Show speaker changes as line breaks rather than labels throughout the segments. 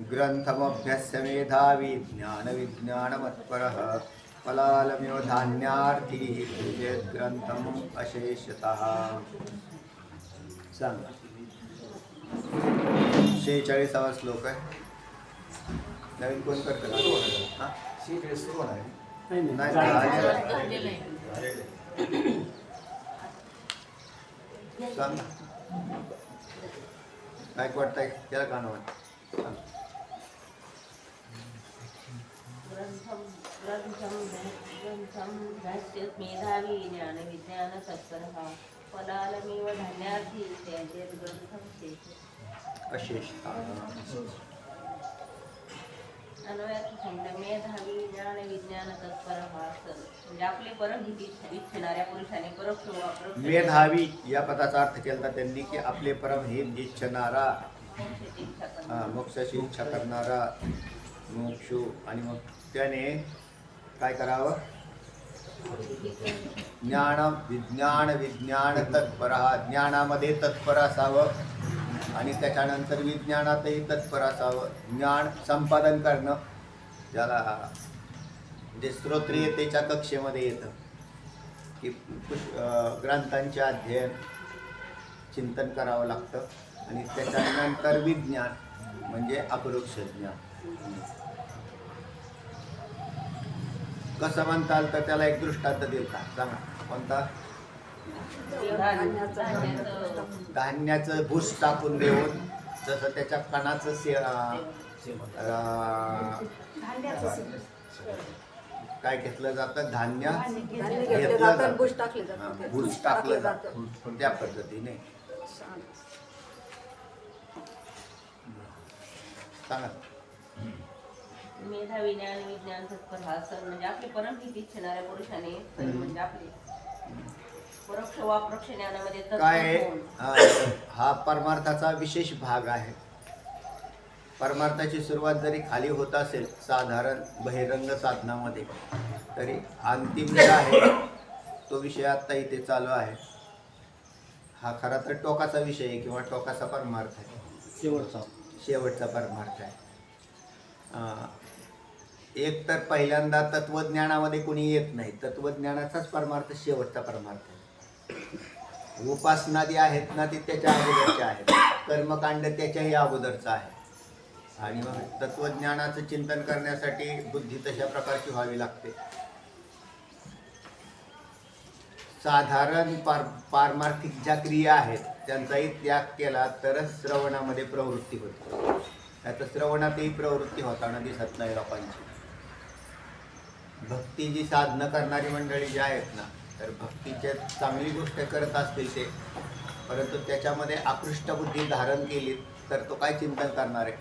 ग्रंथमभ्यस्य मेधावी ज्ञानविज्ञानमत्परः फलालम्यो धान्यार्थी पूजेत ग्रंथम अशेषतः। सांग 46वा श्लोक आहे. नवीन कोण करतं? 46 कोण आहे? सांग काय वाटतंय त्याला गाणं वाटतं.
मेधावी ज्ञान विज्ञान तत्परः फलालमेव धान्यार्थी पूजेत ग्रंथम
अशेषतः.
मेधावी ज्ञान विज्ञान तत्परः म्हणजे आपले परमहित इच्छणाऱ्या पुरुषाने परोक्ष व अप्रोक्ष
मेधावी या पदाचा अर्थ केला त्यांनी की आपले परमहित इच्छणारा, मोक्षाची इच्छा करणारा, मोक्षू. आणि मग त्याने काय करावं? विज्ञान तत्पर, ज्ञानामध्ये तत्पर असावं आणि त्याच्यानंतर विज्ञानातही तत्पर असावं. ज्ञान संपादन करणं ज्याला जे श्रोत्रियतेच्या कक्षेमध्ये येतं की ग्रंथांचे अध्ययन चिंतन करावं लागतं. आणि त्याच्यानंतर विज्ञान म्हणजे अपरोक्ष ज्ञान. कसं म्हणताल तर त्याला एक दृष्टांत देईल का? सांगा कोणता? धान्याचं भूस टाकून देऊन जसं त्याच्या कणाचं काय घेतलं जातं? धान्य घेतलं जातं, भूस टाकलं जातं. त्या पद्धतीने सांगा.
मेधावी ज्ञान विज्ञान तत्पर हा सण म्हणजे आपले परमहित इच्छणाऱ्या पुरुषाने म्हणजे आपले परोक्ष व अप्रोक्ष ज्ञानामध्ये
काय हा परमार्थाचा विशेष भाग आहे. परमार्थाची सुरुवात जरी खाली होत असेल साधारण बहिरंग साधनामध्ये, तरी अंतिम जे आहे तो विषय आत्ता इथे चालू आहे. हा खरा तर टोकाचा विषय आहे किंवा टोकाचा परमार्थ आहे, शेवटचा परमार्थ आहे. एक तर पहिल्यांदा तत्वज्ञानामध्ये कोणी येत नाही. तत्वज्ञानाचाच परमार्थ शेवटचा परमार्थ आहे. उपासनादी आहेत ना, ती त्याच्या अगोदरच्या आहेत. कर्मकांड त्याच्याही अगोदरचा आहे. आणि मग तत्वज्ञानाचं चिंतन करण्यासाठी बुद्धी तशा प्रकारची व्हावी लागते. साधारण पारमार्थिक ज्या क्रिया आहेत त्यांचाही त्याग केला तरच श्रवणामध्ये प्रवृत्ती होते. आता श्रवणातही प्रवृत्ती होताना दिसत नाही लोकांची. भक्ती जी साधनं करणारी मंडळी जी आहेत ना, तर भक्तीच्या चांगली गोष्ट करत असतील ते, परंतु त्याच्यामध्ये आकृष्ट बुद्धी धारण केली तर तो काय चिंतन करणार आहे?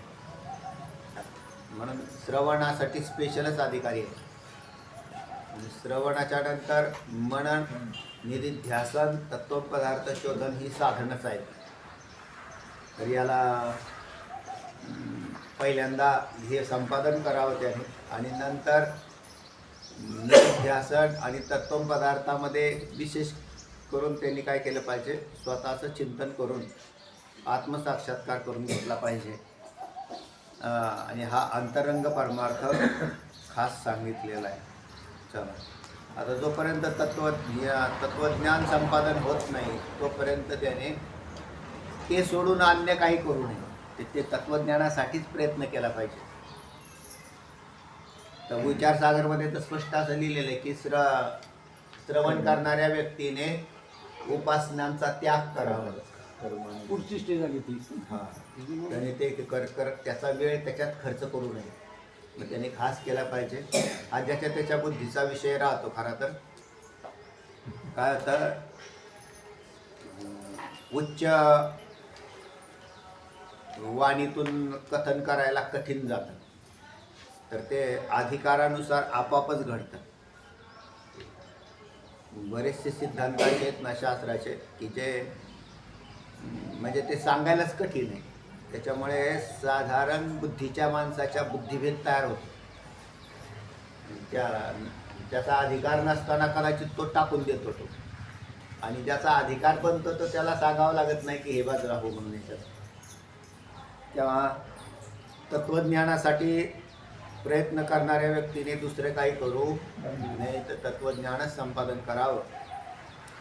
म्हणून श्रवणासाठी स्पेशलच अधिकारी आहे. श्रवणाच्या नंतर मनन, निधिध्यासन, तत्वपदार्थ शोधन ही साधनच आहेत. तर याला पहिल्यांदा हे संपादन करावं त्याने, आणि नंतर निधिध्यासन आणि तत्वपदार्थामध्ये विशेष करून त्यांनी काय केलं पाहिजे? स्वतःचं चिंतन करून आत्मसाक्षात्कार करून घेतला पाहिजे. आणि हा अंतरंग परमार्थ खास सांगितलेला आहे. चला, आता जोपर्यंत तत्वज्ञान संपादन होत नाही तोपर्यंत त्याने ते सोडून अन्य काही करू नये. ते तत्वज्ञानासाठीच प्रयत्न केला पाहिजे. तर विचारसागरमध्ये तर स्पष्ट असं लिहिलेलं आहे की श्रवण करणाऱ्या व्यक्तीने उपासनांचा त्याग करावा.
पुढची स्टेज आली ती.
त्याने ते करत त्याचा वेळ त्याच्यात खर्च करू नये. मग त्याने खास केला पाहिजे. हा ज्याच्या त्याच्या बुद्धीचा विषय राहतो. खरा तर काय होतं, उच्च वाणीतून कथन करायला कठीण जातं, तर ते अधिकारानुसार आपापच घडतं. बरेचसे सिद्धांत आहेत ना शास्त्राचे की जे म्हणजे ते सांगायलाच कठीण आहे. त्याच्यामुळे साधारण बुद्धीच्या माणसाच्या बुद्धिभेद तयार होतो. त्याचा अधिकार नसताना कदाचित तो टाकून देतो तो. आणि ज्याचा अधिकार बनतो तो त्याला सांगावं लागत नाही की हे बाजूला हो म्हणून याच्यात. तेव्हा तत्वज्ञानासाठी प्रयत्न करणाऱ्या व्यक्तीने दुसरे काही करू नये, तर तत्वज्ञानच संपादन करावं.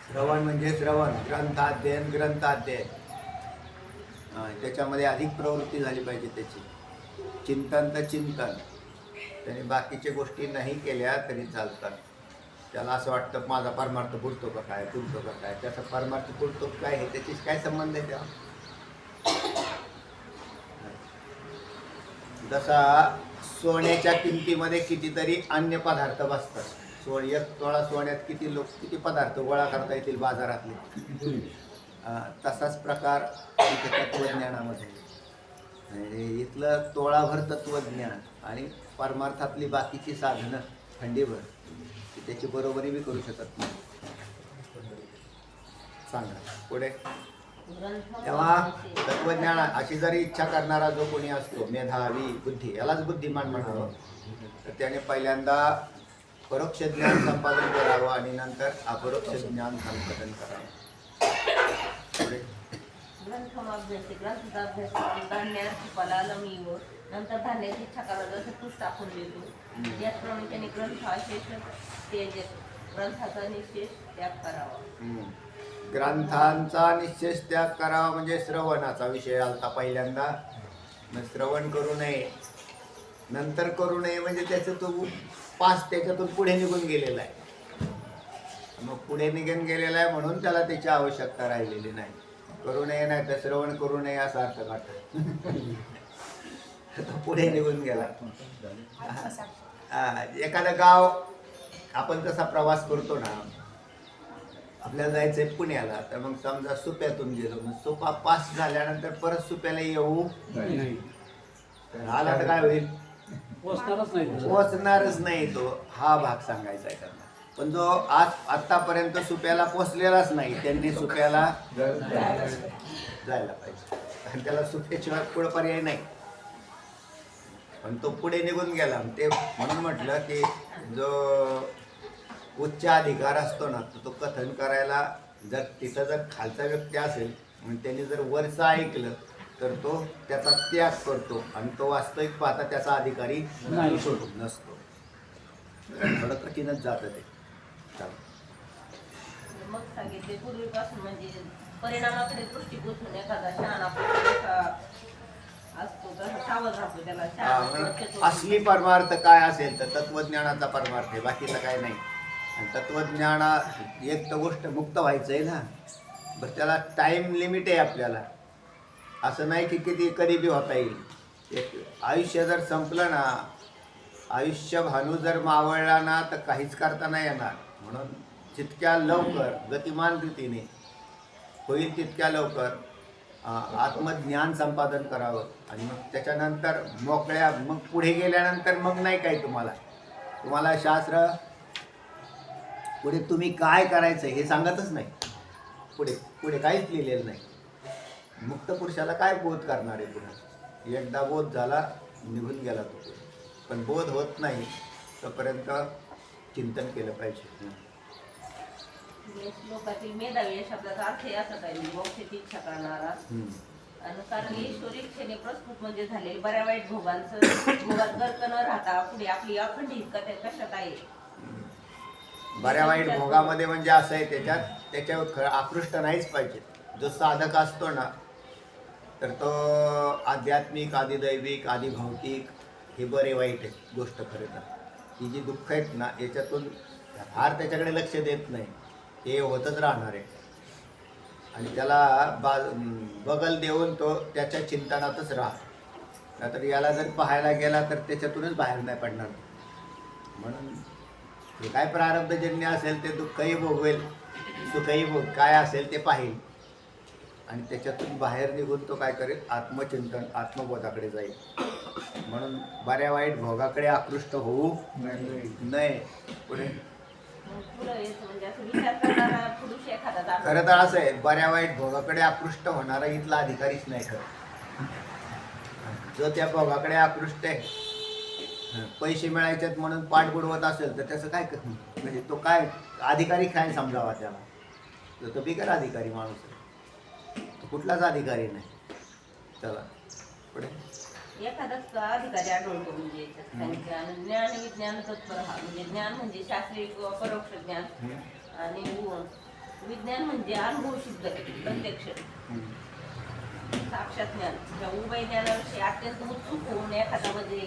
श्रवण म्हणजे श्रवण, ग्रंथाध्ययन ग्रंथाध्ययन, त्याच्यामध्ये अधिक प्रवृत्ती झाली पाहिजे त्याची. चिंतन तर चिंतन, त्याने बाकीच्या गोष्टी नाही केल्या तरी चालतात. त्याला असं वाटतं माझा परमार्थ पुरतो का काय, पुरतो का काय, त्याचा परमार्थ पुरतो काय हे त्याची काय संबंध आहे तेव्हा. जसा सोन्याच्या किमतीमध्ये कितीतरी अन्य पदार्थ बसतात. एक तोळा सोन्यात किती पदार्थ गोळा करता येतील बाजारातले. तसाच प्रकार इथे तत्वज्ञानामध्ये. इथलं तोळाभर तत्वज्ञान आणि परमार्थातली बाकीची साधनं खंडीभर, त्याची बरोबरी बी करू शकत नाही. सांगा पुढे. तेव्हा तत्वज्ञान अशी जरी इच्छा करणारा जो कोणी असतो, मेधावी बुद्धी, यालाच बुद्धिमान म्हणावं, तर त्याने पहिल्यांदा परोक्ष ज्ञान संपादन करावं आणि नंतर अपरोक्ष ज्ञान संपादन करावं. पुढे.
ग्रंथाभ्यास, ग्रंथाचा अभ्यास करून धान्याची फलाला मिळव, नंतर धान्याची इच्छा करायला जसं तूच टाकून देतो, त्याचप्रमाणे त्याने ग्रंथाचा निशेष त्याग करावा.
ग्रंथांचा निश्चेष त्याग करावा म्हणजे श्रवणाचा विषय आलता पहिल्यांदा. मग श्रवण करू नये, नंतर करू नये म्हणजे त्याचं तो त्याच्यातून पुढे निघून गेलेला आहे. मग पुढे निघून गेलेला आहे म्हणून त्याला त्याची आवश्यकता राहिलेली नाही. करू नये नाही तर श्रवण करू नये असा अर्थ काढतो. पुढे निघून गेला. एखादं गाव आपण कसा प्रवास करतो ना, आपल्याला जायचंय पुण्याला, तर मग समजा सुप्यातून गेलो, मग सुपा पास झाल्यानंतर परत सुप्याला येऊ तर आला तर काय होईल, पोचणारच नाही तो. हा भाग सांगायचा आहे त्यांना. पण जो आतापर्यंत सुप्याला पोचलेलाच नाही, त्यांनी सुप्याला जायला पाहिजे. आणि त्याला सुप्याशिवाय पुढे पर्याय नाही. पण तो पुढे निघून गेला. ते म्हणून म्हटलं की जो उच्च अधिकार असतो ना, तो कथन करायला जर तिथं जर खालचा व्यक्ती असेल आणि त्यांनी जर वरचं ऐकलं तर तो त्याचा त्याग करतो आणि तो वास्तविक पाहता त्याचा अधिकारी नसतो. थोडं कठीणच जातं ते.
मग सांगितले पूर्वीपासून म्हणजे परिणामाकडे दृष्टी गुंतून एखादा शहाणा असतो तर सावध राहतो त्याला.
असली परमार्थ काय असेल तर तत्वज्ञानाचा परमार्थ आहे, बाकीचा काय नाही. आणि तत्वज्ञाना एक तर गोष्ट मुक्त व्हायचं आहे ना, बस त्याला टाईम लिमिट आहे आपल्याला. असं नाही की किती कधी बी होता येईल. एक आयुष्य जर संपलं ना, आयुष्य भानू जर मावळला ना तर काहीच करता नाही येणार. म्हणून जितक्या लवकर गतिमान रीतीने होईल तितक्या लवकर आत्मज्ञान संपादन करावं. आणि मग त्याच्यानंतर मोकळ्या, मग पुढे गेल्यानंतर मग नाही काही तुम्हाला शास्त्र पुढे तुम्ही काय करायचं हे सांगतच नाही. पुढे काहीच लिहिलेलं नाही. मुक्त पुरुषाला काय बोध करणार आहे पुढे. एकदा बोध झाला निघून गेला तो. पण बोध होत नाही तोपर्यंत चिंतन केलं पाहिजे.
लोकातील मेधावी या शब्दाचा अर्थ असा आहे मोक्षाची इच्छा करणारा. आणि कारण ईश्वरी इच्छेने प्रस्तुत म्हणजे झाले बऱ्या वाईट भोगात गर्क न राहता पुढे आपली अखंडित कशात आहे.
बऱ्या वाईट भोगामध्ये म्हणजे असं आहे, त्याच्यावर आकृष्ट नाहीच पाहिजे. जो साधक असतो ना तर तो आध्यात्मिक, आदिदैविक, आदिभौतिक हे बरे वाईट आहे गोष्ट. खरं तर ही जी दुःख आहेत ना याच्यातून फार त्याच्याकडे लक्ष देत नाही. हे होतच राहणार आहे. आणि त्याला बगल देऊन तो त्याच्या चिंतनातच राहतो. नाहीतर याला जर पाहायला गेला तर त्याच्यातूनच बाहेर नाही पडणार. म्हणून हे काय प्रारब्धजन्य असेल ते दुःखही भोगवेल, सुखही काय असेल ते पाहिल. आणि त्याच्यातून बाहेर निघून तो काय करेल, आत्मचिंतन, आत्मबोधाकडे जाईल. म्हणून बऱ्या वाईट भोगाकडे आकृष्ट होऊ नये. पुढे खरं तर असं आहे, बऱ्या वाईट भोगाकडे आकृष्ट होणारा इथला अधिकारीच नाही खरं. जो त्या भोगाकडे आकृष्ट आहे, पैसे मिळायचेत म्हणून पाठ बुडवत असेल तर त्याचं काय म्हणजे तो काय अधिकारी काय समजावा त्याला. तो बिगर अधिकारी माणूस आहे, तो कुठलाच अधिकारी नाही. चला पुढे.
एखादाच अधिकारी आढळतो म्हणजे याच्यात सांगितलं. आणि ज्ञान विज्ञान तत्पर हा म्हणजे ज्ञान म्हणजे शास्त्रीय किंवा परोक्ष ज्ञान, आणि विज्ञान म्हणजे अनुभव सिद्ध प्रत्यक्ष साक्षात ज्ञान. त्या उभय ज्ञानाविषयी अत्यंत उत्सुक होऊन एखादा म्हणजे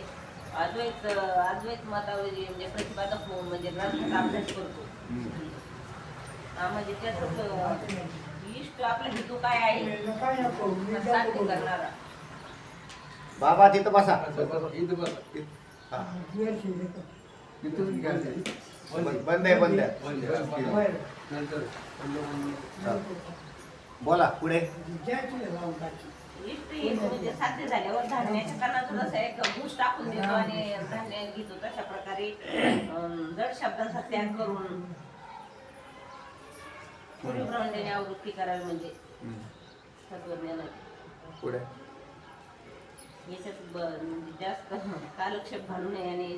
अद्वैत मतावरील म्हणजे प्रतिपादक होऊन म्हणजे ग्रंथाचा अभ्यास करतो. म्हणजे त्याचं इष्ट आपला हेतू काय आहे साध्य करणारा.
बाबा तिथं बसा.
इथं बघा.
हा.
इथून घ्या.
बंद आहे.
नंतर
बोला पुढे.
इष्ट हेतू म्हणजे साध्य झाल्यावर धान्याच्या कारणातून असं एक घूस टाकून देतो आणि धान्य घेतो. तशा प्रकारे जड शब्दांचा त्याग करून परिभ्रमणाने आवृत्ती करावी म्हणजे तत्वज्ञानाची.
पुढे.
याच्यात म्हणजे जास्त कालक्षेप घालू नये आणि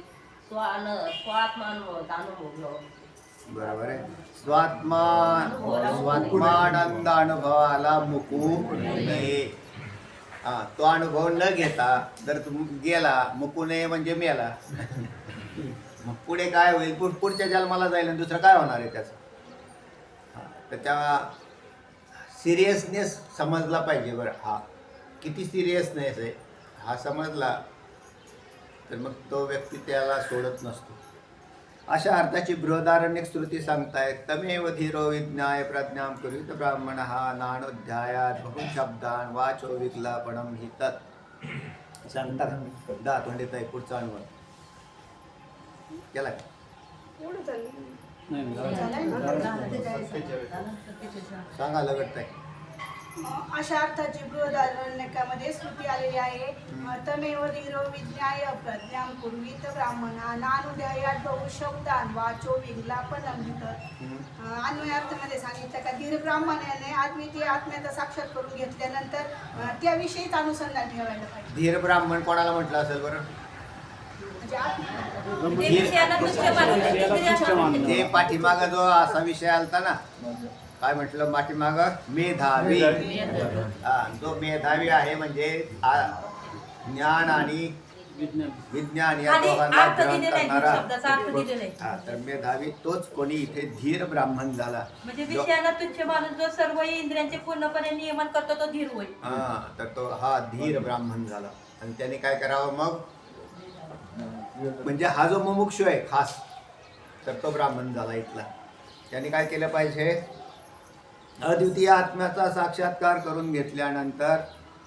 स्वात्मानुभवाचा अनुभव घ्यावा.
बरोबर आहे. स्वात्मानंद अनुभवाला मुकू नये. हा, तो अनुभव न घेता जर तू गेला, मुकू नये म्हणजे मेला. मग पुढे काय होईल? पुढच्या जन्माला जाईल आणि दुसरं काय होणार आहे त्याचं? तर त्या सिरियसनेस समजला पाहिजे. बरं, हा किती सिरियसनेस आहे हा समजला तर मग तो व्यक्ती त्याला सोडत नसतो. अशा अर्थाची बृहदारण्यक श्रुती सांगतायत. तमेव धीरो विज्ञाय प्रज्ञां कुर्वीत ब्राह्मणः नानोध्यायात बहुशब्दान वाचो विकलापणम हि तत् सांगतात. दातोंडीत आहे पुढचा अनुभव केला. सांगा लगट आहे.
अशा अर्थाची बृहदारण्यकामध्ये श्रुती आलेली आहे. तमेव धीरो विज्ञाय प्रज्ञां कुर्वीत ब्राह्मणा नानुध्यायात बहुशब्दान वाचो विज्ञापनं अन्वयार्थामध्ये सांगितलं का धीर ब्राह्मणाने अद्वितीय आत्म्याचा साक्षात करून घेतल्यानंतर त्याविषयीच अनुसंधान ठेवायला पाहिजे.
धीर ब्राह्मण कोणाला म्हटलं असेल बरं?
म्हणजे
ते पाठीमागा जो असा विषय आलता ना, काय म्हटलं पाठीमाग? मेधावी. जो मेधावी आहे म्हणजे ज्ञान आणि विज्ञान या दोघांना ग्रहण करणारा. तर मेधावी तोच कोणी इथे धीर ब्राह्मण झाला.
म्हणजे विषयाला तुच्छ माणूस जो सर्व इंद्रियांचे पूर्णपणे नियमन करतो तो धीर होईल.
तर तो हा धीर ब्राह्मण झाला. आणि त्याने काय करावं मग? म्हणजे हा जो मुमुक्षु आहे खास, तर तो ब्राह्मण झाला इथला. त्याने काय केलं पाहिजे? अद्वितीय आत्म्याचा साक्षात्कार करून घेतल्यानंतर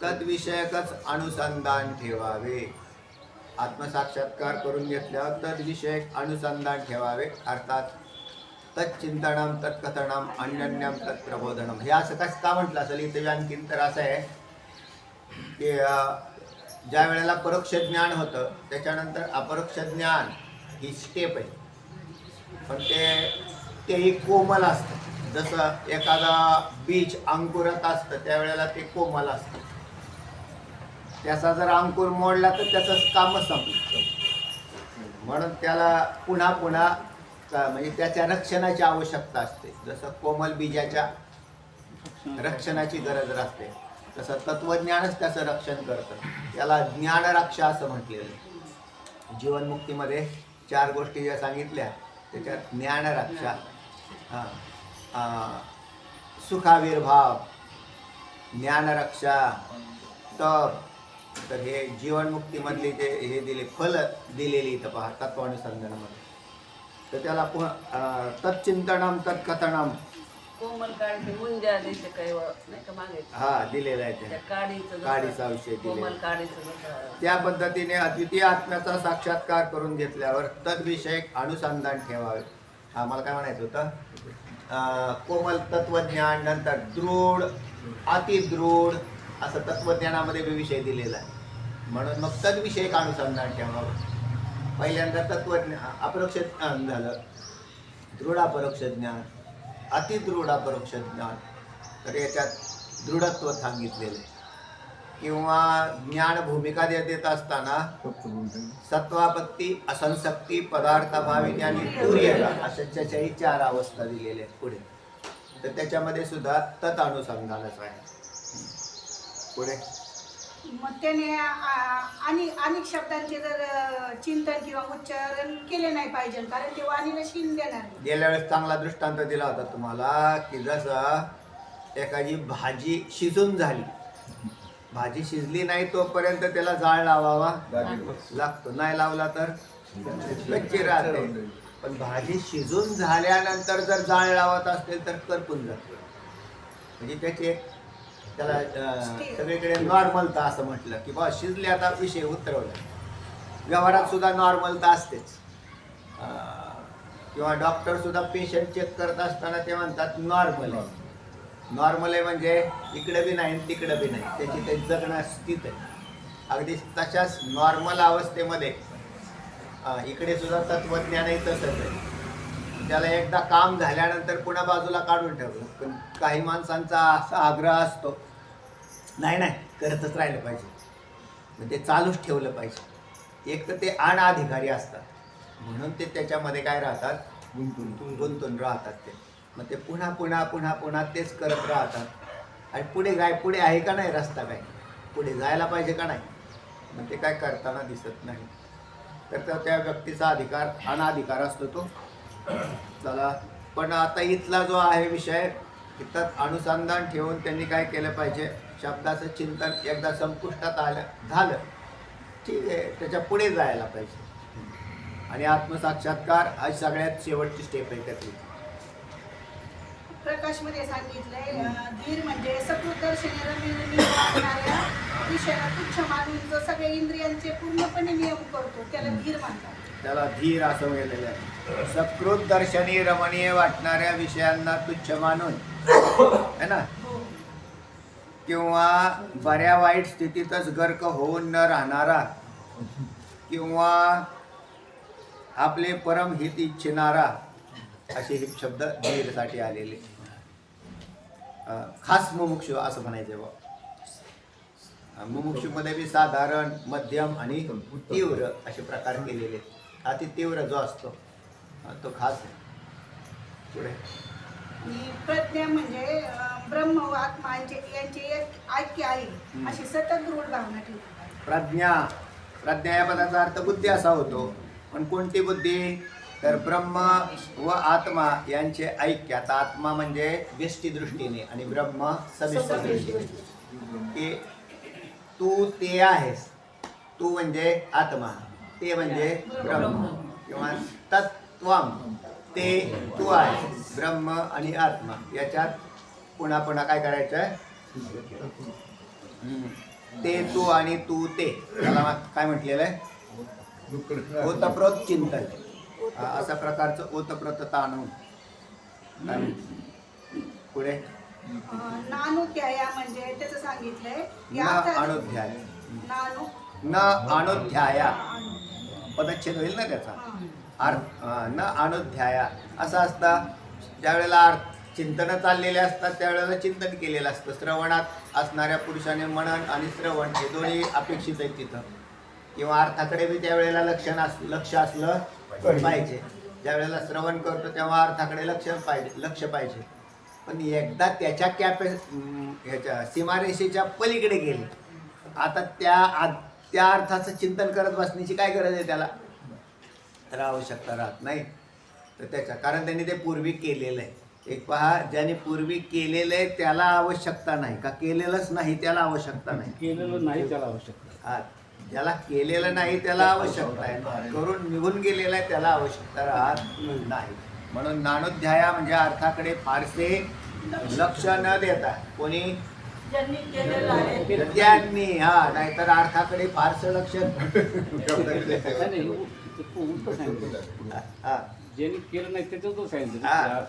तद्विषयकच अनुसंधान ठेवावे. आत्मसाक्षात्कार करून घेतल्यावर तद्विषयक अनुसंधान ठेवावे. अर्थात तच्चिंतनम तत्कथनम अन्यन्यम तत्प्रबोधनम. हे असं कसं का म्हटलं असेल इथे? आणखीन तर असं आहे की ज्या वेळेला परोक्ष ज्ञान होतं त्याच्यानंतर अपरोक्ष ज्ञान ही स्टेप आहे. पण तेही कोमल असतं. जसं एखादा बीज अंकुरत असतं त्यावेळेला ते कोमल असतं. त्याचा जर अंकुर मोडला तर त्याचं कामच संपलं. म्हणून त्याला पुन्हा पुन्हा म्हणजे त्याच्या रक्षणाची आवश्यकता असते. जसं कोमल बीजाच्या रक्षणाची गरज असते तसं तत्वज्ञानच त्याचं रक्षण करतं. त्याला ज्ञानरक्षा असं म्हटलेलं आहे. जीवनमुक्तीमध्ये 4 गोष्टी ज्या सांगितल्या त्याच्यात ज्ञानरक्षा, सुखाविर्भाव, ज्ञानरक्षा, तप. तर हे जीवनमुक्तीमधली जे हे दिले फल दिलेली इथं पहा तत्वानुसंधानामध्ये. तर त्याला तत्चिंतनम तत्कथनम
कोमल काळी मुंजा देते काही नाही का मागे
दिलेला आहे.
त्या काडीचं
काडीचा विषय
कोमल
दिलेला.
काडीचं
त्या पद्धतीने अद्वितीय आत्म्याचा साक्षात्कार करून घेतल्यावर तद्विषयक अनुसंधान ठेवावे. मला काय म्हणायचं होतं? कोमल तत्वज्ञान, नंतर दृढ, अतिदृढ असं तत्वज्ञानामध्ये विषय दिलेला आहे. म्हणून मग तद्विषयक अनुसंधान ठेवावं. पहिल्यांदा तत्वज्ञान अपरोक्ष ज्ञान झालं, दृढ अपरोक्ष ज्ञान, अतिदृढ अपरोक्ष ज्ञान. तर याच्यात दृढत्व सांगितलेलं. किंवा ज्ञान भूमिका देत असताना सत्वापत्ती, असंसक्ती, पदार्थभावी आणि तुर्य अशाच्याही 4 अवस्था दिलेल्या आहेत पुढे. तर त्याच्यामध्ये सुद्धा तत् अनुसंधानच आहे. पुढे
मग त्याने आणि अनेक शब्दांचे जर चिंतन किंवा उच्चारण केले नाही पाहिजे, कारण ते वाणीला शीन देणार नाही.
गेल्या वेळेस चांगला दृष्टांत दिला होता तुम्हाला की जसं एखादी भाजी शिजून झाली, भाजी शिजली नाही तोपर्यंत त्याला जाळ लावावा लागतो, नाही लावला तर कच्ची राहते. पण भाजी शिजून झाल्यानंतर जर जाळ लावत असेल तर करपून जातो. म्हणजे त्याची एक त्याला सगळीकडे नॉर्मलता असं म्हटलं की बा शिजले, आता विषय उतरवला. व्यवहारात सुद्धा नॉर्मलता असतेच. किंवा डॉक्टर सुद्धा पेशंट चेक करत असताना ते म्हणतात नॉर्मल आहे. नॉर्मल आहे म्हणजे इकडे बी नाही तिकडे बी नाही, त्याची ते जगणं स्थित आहे. अगदी तशाच नॉर्मल अवस्थेमध्ये इकडे सुद्धा तत्वज्ञानही तसंच आहे. त्याला एकदा काम झाल्यानंतर पुन्हा बाजूला काढून ठेवलं. पण काही माणसांचा असा आग्रह असतो, नाही नाही करतच राहिलं पाहिजे, म्हणजे चालूच ठेवलं पाहिजे. एक तर ते अनधिकारी असतात म्हणून ते त्याच्यामध्ये काय राहतात, गुंतून राहतात. ते मग ते पुन्हा पुन्हा पुन्हा पुन्हा तेच करत राहतात. आणि पुढे आहे का नाही रस्ता, काय पुढे जायला पाहिजे का नाही, मग ते काय करताना दिसत नाही. तर त्या व्यक्तीचा अधिकार अनाधिकार असतो तो. चला, पण आता इथला जो आहे विषय, तिथं अनुसंधान ठेवून त्यांनी काय केलं पाहिजे, शब्दाचं चिंतन एकदा संपुष्टात झालं ठीक आहे, त्याच्या पुढे जायला पाहिजे. आणि आत्मसाक्षात्कार हा सगळ्यात शेवटची स्टेप आहे त्यातली.
प्रकाशमध्ये सांगितलंय धीर म्हणजे सकृत दर्शनी वागणाऱ्या विषयाला तुच्छ मानून जो सगळ्या इंद्रियांचे पूर्णपणे नियम करतो त्याला धीर म्हणतात.
त्याला धीर असं गेलेलं आहे. सकृत दर्शनी रमणीय वाटणाऱ्या विषयांना तुच्छ मानून है ना, किंवा बऱ्या वाईट स्थितीतच गर्क होऊन न राहणारा, किंवा आपले परम हित इच्छिणारा, असे हे शब्द धीरसाठी आलेले. खास मुमुक्षु असं म्हणायचं बा. मुमुक्षुमध्ये बी साधारण, मध्यम आणि तीव्र असे प्रकार केलेले. अति तीव्र जो असतो तो खास आहे. पुढे
आणि प्रज्ञा म्हणजे ब्रह्म व आत्मा यांचे एक ऐक्य आहे अशी सतत दृढ भावना ठेवली.
प्रज्ञा या पदाचा अर्थ बुद्धी असा होतो. पण कोणती बुद्धी, तर ब्रह्म व आत्मा यांचे ऐक्य. आता आत्मा म्हणजे व्यष्टी दृष्टीने आणि ब्रह्म सविस्तर दृष्टीने. की तू ते आहेस, तू म्हणजे आत्मा, ते म्हणजे ब्रह्म, किंवा तत्त्वम ते तू आहेस, ब्रह्म आणि आत्मा याच्यात पुन्हा पुन्हा काय करायचं आहे, ते तू आणि तू ते. त्याला काय म्हटलेलं आहे, ओतप्रोत चिंतन. अशा प्रकारचं ओतप्रोतता आणून पुढे
नानुध्याय म्हणजे त्याचं सांगितलंय
न अनुध्याय, न अनुध्याया पदच्छेद होईल ना त्याचा अर्थ. न अनुध्याया असं असतं, ज्यावेळेला चिंतन चाललेले असतात त्यावेळेला चिंतन केलेलं असतं. श्रवणात असणाऱ्या पुरुषाने मनन आणि श्रवण हे दोन्ही अपेक्षित आहेत तिथं. किंवा अर्थाकडे बी त्यावेळेला लक्ष असलं पाहिजे. ज्यावेळेला श्रवण करतो तेव्हा अर्थाकडे लक्ष पाहिजे. पण एकदा त्याच्या ह्याच्या सीमारेषेच्या पलीकडे गेले, आता त्या अर्थाचं चिंतन करत बसण्याची काय गरज आहे त्याला, तर आवश्यकता राहत नाही. तर त्याच्या कारण त्यांनी ते पूर्वी केलेलं आहे. एक पहा, ज्याने पूर्वी केलेलं आहे त्याला आवश्यकता नाही, का केलेलंच नाही त्याला आवश्यकता नाही,
केलेलं नाही त्याला आवश्यकता.
हा, ज्याला केलेलं नाही त्याला आवश्यकता आहे, करून निघून गेलेलं आहे त्याला आवश्यकता राहत नाही. म्हणून नानुध्याया म्हणजे अर्थाकडे फारसे लक्ष न देता, कोणी त्यांनी, हा, नाहीतर अर्थाकडे फारसं लक्ष
ज्यांनी केलं नाही त्याचं तो
हा.
सांगितलं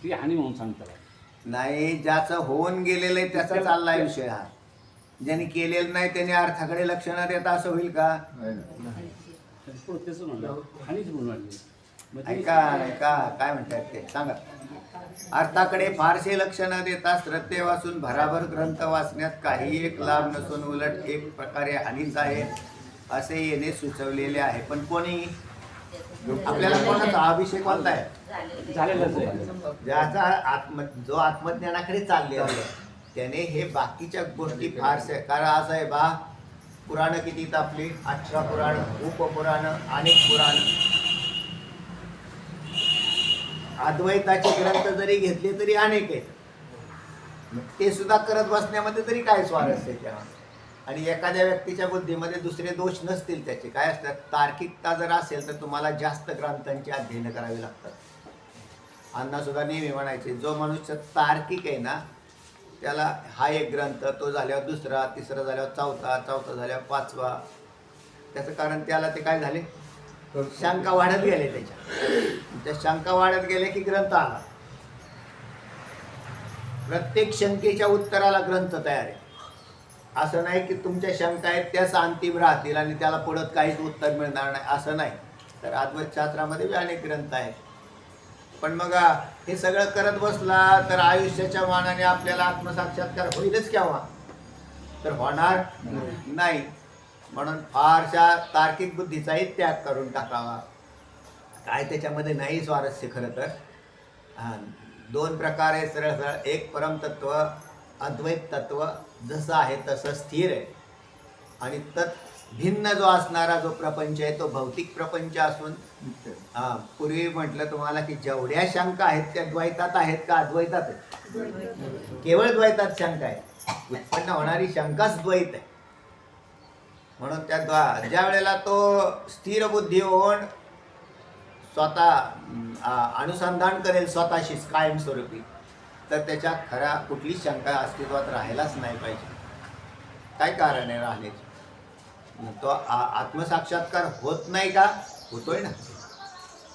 ती हानी म्हणून सांगतात.
नाही, ज्याचं होऊन गेलेलं आहे त्याचा चाललाय विषय हा. ज्यांनी केलेलं नाही त्याने अर्थाकडे लक्ष न देता असं होईल का?
त्याच म्हणलं हानीच म्हणून
ऐका काय म्हणतात ते सांगा. अर्थाकडे फारसे लक्ष न देता श्रद्धे वाचून भराभर ग्रंथ वाचण्यात काही एक लाभ नसून उलट एक प्रकारे हानीच आहे असे येणे सुचवलेले आहे. पण कोणी आपल्याला कोणाचा अभिषेक कोणता आहे?
झालेलंच आहे.
ज्याचा जो आत्मज्ञानाकडे चालले आहे त्याने हे बाकीच्या गोष्टी फारशा, कारण असं आहे बा, पुराणं किती आहेत आपली? 18 पुराण, उपपुराण, अनेक पुराण. अद्वैताचे ग्रंथ जरी घेतले तरी अनेक आहेत. मग ते सुद्धा करत बसण्यामध्ये तरी काय स्वारस्य आहे तेव्हा? आणि एखाद्या व्यक्तीच्या बुद्धीमध्ये दुसरे दोष नसतील त्याचे, काय असतात? तार्किकता जर असेल तर तुम्हाला जास्त ग्रंथांची अध्ययन करावी लागतात. अण्णा सुद्धा नेहमी म्हणायचे, जो मनुष्य तार्किक आहे ना त्याला हा एक ग्रंथ, तो झाल्यावर दुसरा, तिसरा झाल्यावर चौथा, चौथा झाल्यावर पाचवा. त्याचं कारण त्याला ते काय झाले? शंका वाढत गेले त्याच्या. त्या शंका वाढत गेले की ग्रंथ आला. प्रत्येक शंकेच्या उत्तराला ग्रंथ तयार आहे. असं नाही की तुमच्या शंका आहेत त्याच अंतिम राहतील आणि त्याला पुढं काहीच उत्तर मिळणार नाही, असं नाही. तर अद्वैत शास्त्रामध्ये बी अनेक ग्रंथ आहेत. पण मग हे सगळं करत बसला तर आयुष्याच्या मानाने आपल्याला आत्मसाक्षात्कार होईलच केव्हा? तर होणार नाही. म्हणून फारशा तार्किक बुद्धीचाही त्याग करून टाकावा. काय त्याच्यामध्ये नाही स्वारस्य खरं तर. दोन प्रकार आहे सरळ सरळ. एक परमतत्व, अद्वैत तत्व जसं आहे तसं स्थिर आहे. आणि तत् भिन्न जो असणारा जो प्रपंच आहे तो भौतिक प्रपंच असून, पूर्वी म्हटलं तुम्हाला की जेवढ्या शंका आहेत त्या द्वैतात आहेत का अद्वैतात आहेत? केवळ द्वैतात शंका आहे. उत्पन्न होणारी शंकाच द्वैत आहे. म्हणून त्या ज्या वेळेला तो स्थिर बुद्धी होऊन स्वतः अनुसंधान करेल स्वतःशीच कायमस्वरूपी, तर त्याच्यात खरा कुठली शंका अस्तित्वात राहायलाच नाही पाहिजे. काय कारण आहे राहण्याची? तो आत्मसाक्षात्कार होत नाही का? होतोय ना.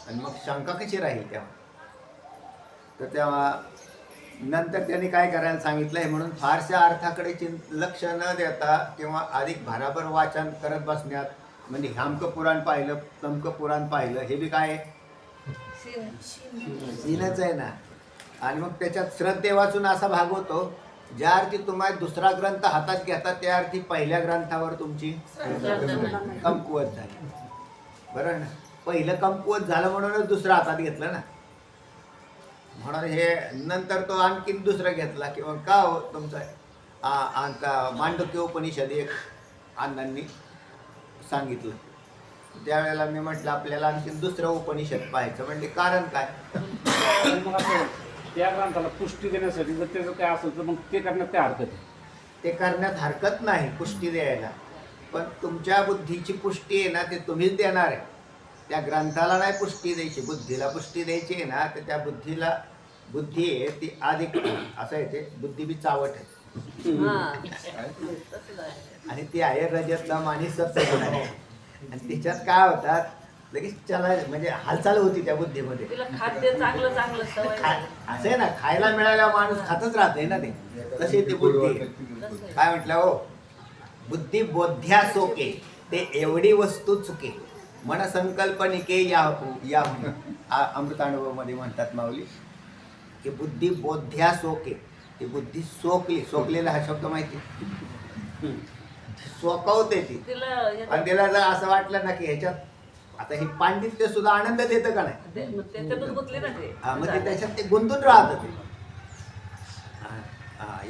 आणि मग शंका कशी राहील तेव्हा? तर तेव्हा नंतर त्यांनी काय करायला सांगितलंय, म्हणून फारशा अर्थाकडे लक्ष न देता किंवा अधिक भाराभर वाचन करत बसण्यात, म्हणजे ह्यामकं पुराण पाहिलं तमकं पुराण पाहिलं, हे बी काय सीनच आहे ना. आणि मग त्याच्यात श्रद्धे वाचून असा भाग होतो, ज्या अर्थी तुम्हाला दुसरा ग्रंथ हातात घेता त्या अर्थी पहिल्या ग्रंथावर तुमची कमकुवत झाली. बरं ना? पहिलं कमकुवत झालं म्हणूनच दुसरं हातात घेतलं ना. म्हणून हे नंतर तो आणखीन दुसरं घेतला किंवा का हो तुमचा मांडुक्य उपनिषद एक अण्णांनी सांगितलं. त्यावेळेला मी म्हटलं आपल्याला आणखीन दुसरं उपनिषद पाहायचं. म्हणजे कारण काय?
मग असं त्या ग्रंथाला पुष्टी देण्यासाठी जर त्याचं काय असेल तर मग ते करण्यात काय हरकत आहे?
ते करण्यात हरकत नाही पुष्टी द्यायला. पण तुमच्या बुद्धीची पुष्टी आहे ना ते तुम्हीच देणार आहे. त्या ग्रंथाला नाही पुष्टी द्यायची, बुद्धीला पुष्टी द्यायची आहे ना. तर त्या बुद्धी आहे ती अधिक असं आहे, ते बुद्धी बी चावट आहे. आणि ती आहे रजतम आणि सत्सगुण आहे. आणि त्याच्यात काय होतात लगेच चला, म्हणजे हालचाल होती त्या बुद्धीमध्ये.
खाद्य चांगलं चांगलं सवय
असं आहे ना, खायला मिळायला माणूस खातच राहते ना. ते तशी ती बुद्धी काय म्हटलं हो, बुद्धी बोध्या सोके ते एवढी वस्तू चुके मन संकल्पनिके या अमृतानुभव मध्ये म्हणतात माऊली की बुद्धी बोध्या सोके. ती बुद्धी सोकली, सोकलेला हा शब्द माहिती, सोकवते ती. आणि तिला जर असं वाटलं ना की ह्याच्यात आता ही पांडित्य सुद्धा आनंद देतं का नाही, मग ते त्याच्यात ते गुंतून राहतं. ते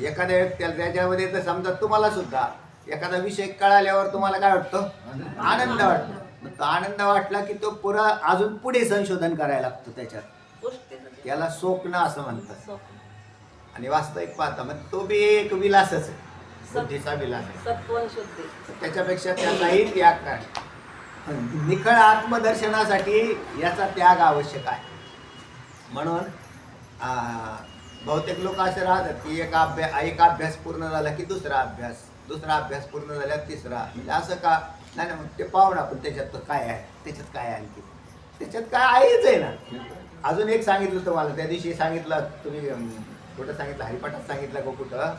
एखाद्या व्यक्तीला त्याच्यामध्ये तर समजा तुम्हाला सुद्धा एखादा विषय कळाल्यावर तुम्हाला काय वाटतं? आनंद वाटतो. तो आनंद वाटला की तो पुरा अजून पुढे संशोधन करायला लागतो त्याच्यात. याला सोकणं असं म्हणतात. आणि वास्तविक पाहता मग तो बी एक विलासच आहे, बुद्धीचा विलास आहे. त्याच्यापेक्षा त्याचाही त्याग करा. निखळ आत्मदर्शनासाठी याचा त्याग आवश्यक आहे. म्हणून बहुतेक लोक असे राहतात की एक अभ्यास पूर्ण झाला की दुसरा अभ्यास पूर्ण झाला तिसरा. म्हणजे असं का नाही ना, मग ते पाहू ना आपण त्याच्यात काय आहे, त्याच्यात काय आहे, आणखी त्याच्यात काय आहेच आहे ना. अजून एक सांगितलं तुम्हाला त्या दिवशी सांगितलं, तुम्ही कुठं सांगितलं, हरिपाठात सांगितलं का कुठं,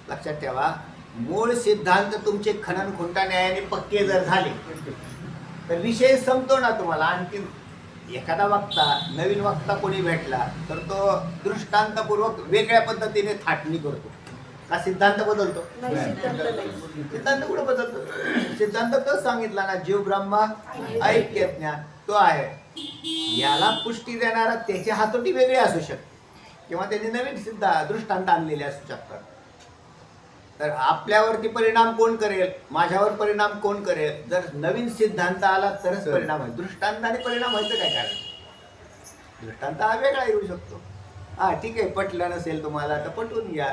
लक्षात ठेवा. मूळ सिद्धांत तुमचे खनन खुंटा न्यायाने पक्के जर झाले तर विषय संपतो ना तुम्हाला. आणखी एखादा वक्ता, नवीन वक्ता कोणी भेटला तर तो दृष्टांतपूर्वक वेगळ्या पद्धतीने थाटणी करतो का सिद्धांत बदलतो? सिद्धांत कुठं बदलतो? सिद्धांत तोच सांगितला ना, जीव ब्रह्मा ऐक्य ज्ञान तो आहे. याला पुष्टी देणारा त्याची हातोटी वेगळी असू शकते किंवा त्यांनी नवीन दृष्टांत आणलेले असू शकतात. तर आपल्यावरती परिणाम कोण करेल, माझ्यावर परिणाम कोण करेल, जर नवीन सिद्धांत आला तरच परिणाम होईल. दृष्टांताने परिणाम व्हायचं काय कारण? दृष्टांत हा वेगळा येऊ शकतो. हा ठीक आहे, पटलं नसेल तुम्हाला तर पटवून घ्या,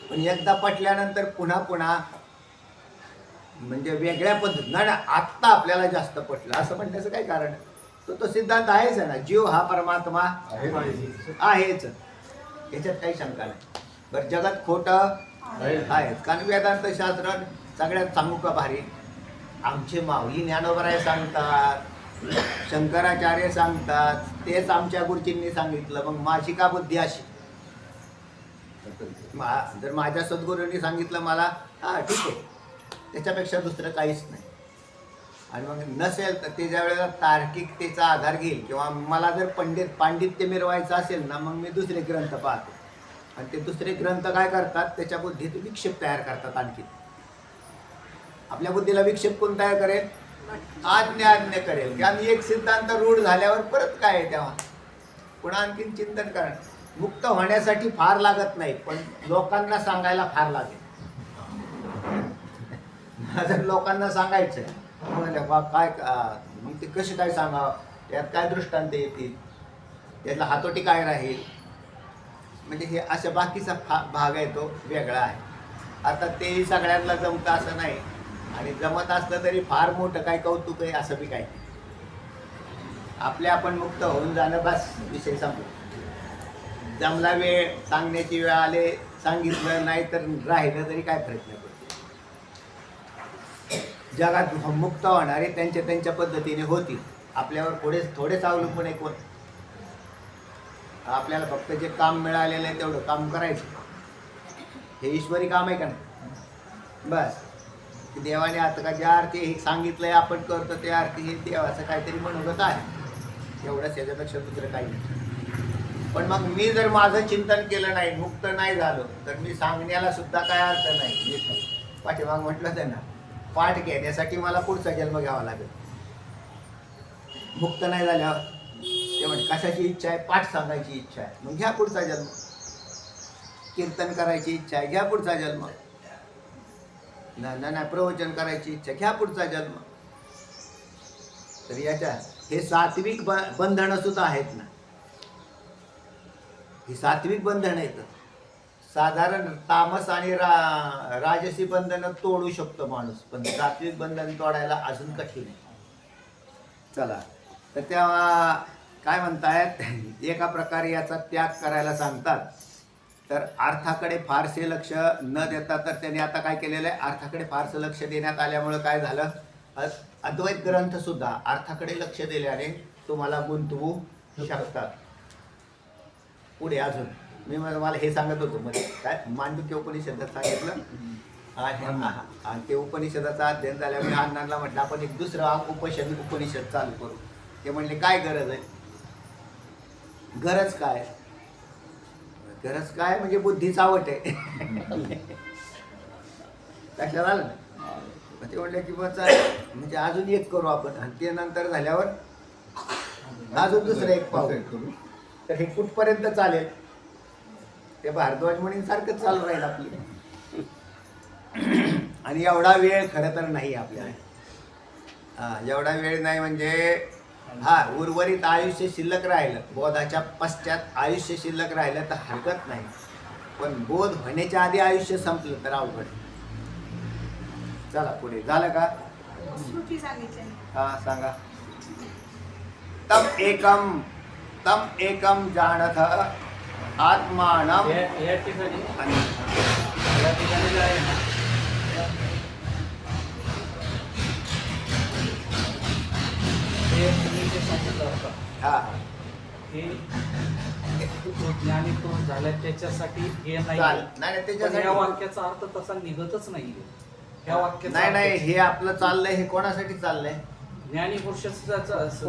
पण एकदा पटल्यानंतर पुन्हा पुन्हा म्हणजे वेगळ्या पद्धती नाही ना, आत्ता आपल्याला जास्त पटलं असं म्हणण्याचं काय कारण आहे? तो सिद्धांत आहेच आहे ना, जीव हा परमात्मा आहेच, याच्यात काही शंका नाही. बरं, जगात खोटं आहेच, कारण वेदांत शास्त्र सगळ्यात सांगू का भारी, आमचे माऊली ज्ञानोबराय सांगतात, शंकराचार्य सांगतात, तेच आमच्या गुरुजींनी सांगितलं. मग माझी का बुद्धी अशी? जर माझ्या सद्गुरूंनी सांगितलं मला, हा ठीक आहे, त्याच्यापेक्षा दुसरं काहीच नाही. आणि मग नसेल तर ते ज्या वेळेला तार्किकतेचा आधार घेईल किंवा मला जर पांडित्य मिरवायचं असेल ना, मग मी दुसरे ग्रंथ पाहतो. आणि ते दुसरे ग्रंथ काय करतात, त्याच्या बुद्धीत विक्षेप तयार करतात. आणखी आपल्या बुद्धीला विक्षेप कोण तयार करेल? आज्ञा करेल. कारण एक सिद्धांत रूढ झाल्यावर परत काय आहे, तेव्हा पुन्हा आणखीन चिंतन करा. मुक्त होण्यासाठी फार लागत नाही, पण लोकांना सांगायला फार लागेल. जर लोकांना सांगायचं काय मग ते कसे काय सांगावं, त्यात काय दृष्टांत येतील, त्यातला हातोटी काय राहील, म्हणजे हे अशा बाकीचा भाग आहे तो वेगळा आहे. आता तेही सगळ्यांना जमतं असं नाही, आणि जमत असलं तरी फार मोठं काय कौतुक आहे असं बी काय. आपण मुक्त होऊन जाणं बस, विषय संपला. जमला वेळ, सांगण्याची वेळ आले सांगितलं, नाही तर राहिलं तरी काय प्रयत्न करतो. जगात मुक्त होणारे त्यांच्या पद्धतीने होतील. आपल्यावर थोडेच अवलंबून आहे कोण? आपल्याला फक्त जे काम मिळालेलं आहे तेवढं काम करायचं, हे ईश्वरी काम आहे का नाही? बस, देवाने आता का ज्या अर्थी हे सांगितलंय आपण करतो, त्या अर्थी हे देवाचं काहीतरी मनोगत आहे, एवढंच. याच्यापेक्षा दुसरं काही नाही. पण मग मी जर माझं चिंतन केलं नाही, मुक्त नाही झालो, तर मी सांगण्याला सुद्धा काय अर्थ नाही. पाठीमाग म्हटलं त्यांना, पाठ घेण्यासाठी मला पुढचा जन्म घ्यावा लागेल. मुक्त नाही झाल्यावर ते म्हणजे कशाची इच्छा आहे? पाठ सांगायची इच्छा आहे, मग घ्या पुढचा जन्म. कीर्तन करायची इच्छा आहे, घ्या पुढचा जन्म. नाही प्रवचन करायची इच्छा, घ्या पुढचा जन्म. तर याच्या हे सात्विक बंधनं सुद्धा आहेत ना, ही सात्विक बंधन आहेत. साधारण तामस आणि राजसी बंधनं तोडू शकतो माणूस, पण सात्विक बंधन तोडायला अजून कठीण आहे. चला, तर तेव्हा काय म्हणतायत, एका प्रकारे याचा त्याग करायला सांगतात. तर अर्थाकडे फारसे लक्ष न देता, तर त्यांनी आता काय केलेलं आहे, अर्थाकडे फारसं लक्ष देण्यात आल्यामुळं काय झालं, अद्वैत ग्रंथ सुद्धा अर्थाकडे लक्ष दिल्याने तुम्हाला गुंतवू शकतात. पुढे अजून मी मला हे सांगत होतो मध्ये, काय मांडुक्य उपनिषदात सांगितलं, आणि ते उपनिषदाचा अध्ययन झाल्यावर मी अण्णांना म्हटलं आपण एक दुसरं उपनिषद चालू करू. ते म्हणले काय गरज आहे? गरज काय? गरज काय म्हणजे बुद्धी चावट आहे. लक्षात आलं ना? ते म्हणले की बस म्हणजे अजून एक करू आपण, आणि ते नंतर झाल्यावर अजून दुसरं एक पाहू करू. तर हे कुठपर्यंत चालेल? ते भारद्वाज म्हणींसारखंच चालू राहील आपली. आणि एवढा वेळ खरं तर नाही आपल्याला. एवढा वेळ नाही म्हणजे उर्वरित आयुष्य शिल्लक राहिलं, बोधाच्या पश्चात आयुष्य शिल्लक राहिलं तर हरकत नाही, पण बोध होण्याच्या आधी आयुष्य संपलं तर अवघड. चला पुढे, झालं का?
श्रुती सांगितली.
सांगा. तम एकम जाणथ आत्मानम.
या ठिकाणी जे आहे ना, हे तुम्ही जे सांगितलं होतं, हे ज्ञानीत्व झालं त्याच्यासाठी हे नाही. पण या वाक्याचा अर्थ तसा निघतच नाहीये. ह्या वाक्याचा
नाही, हे आपलं चाललंय, हे कोणासाठी चाललंय?
ज्ञानी पुरुषाचं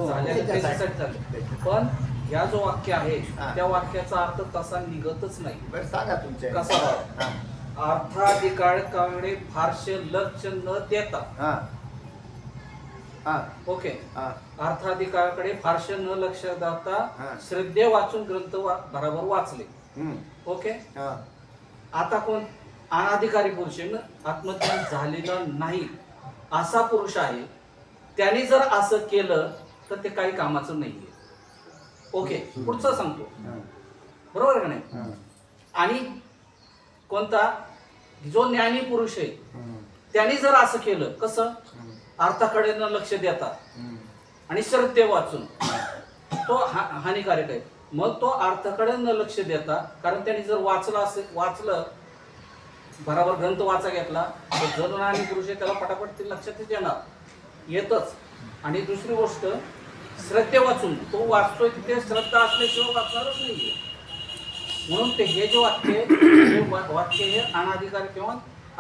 झालं त्याच्यासाठी चाललंय. पण ह्या जो वाक्य आहे त्या वाक्याचा अर्थ तसा निघतच नाही.
बरं सांगा तुमच्या
कसा? अर्थाधिकाराकडे फारसे लक्ष न देता
हा
ओके.
हा
अर्थाधिकाराकडे फारसे न लक्ष
हा.
देता श्रद्धे वाचून ग्रंथ बरोबर वाचले. ओके.
हा
आता कोण अनाधिकारी पुरुष आहे ना, आत्मज्ञान झालेला नाही असा पुरुष आहे, त्याने जर असं केलं तर ते काही कामाचं नाहीये. ओके. पुढचं सांगतो, बरोबर का नाही. आणि कोणता जो ज्ञानी पुरुष आहे त्याने जर असं केलं, कसं अर्थाकडे न लक्ष देता आणि श्रद्धे वाचून, तो हानिकारक आहे. मग तो अर्थाकडे न लक्ष देता, कारण त्याने जर वाचलं बरोबर ग्रंथ वाचा घेतला तर जर ज्ञानी पुरुष आहे त्याला पटापट ते लक्षात येणार येतच. आणि दुसरी गोष्ट, श्रद्धे वाचून तो वाचतोय तिथे श्रद्धा असल्याशिवाय वाचणारच नाहीये. म्हणून ते हे जे वाक्य हे अनाधिकारी किंवा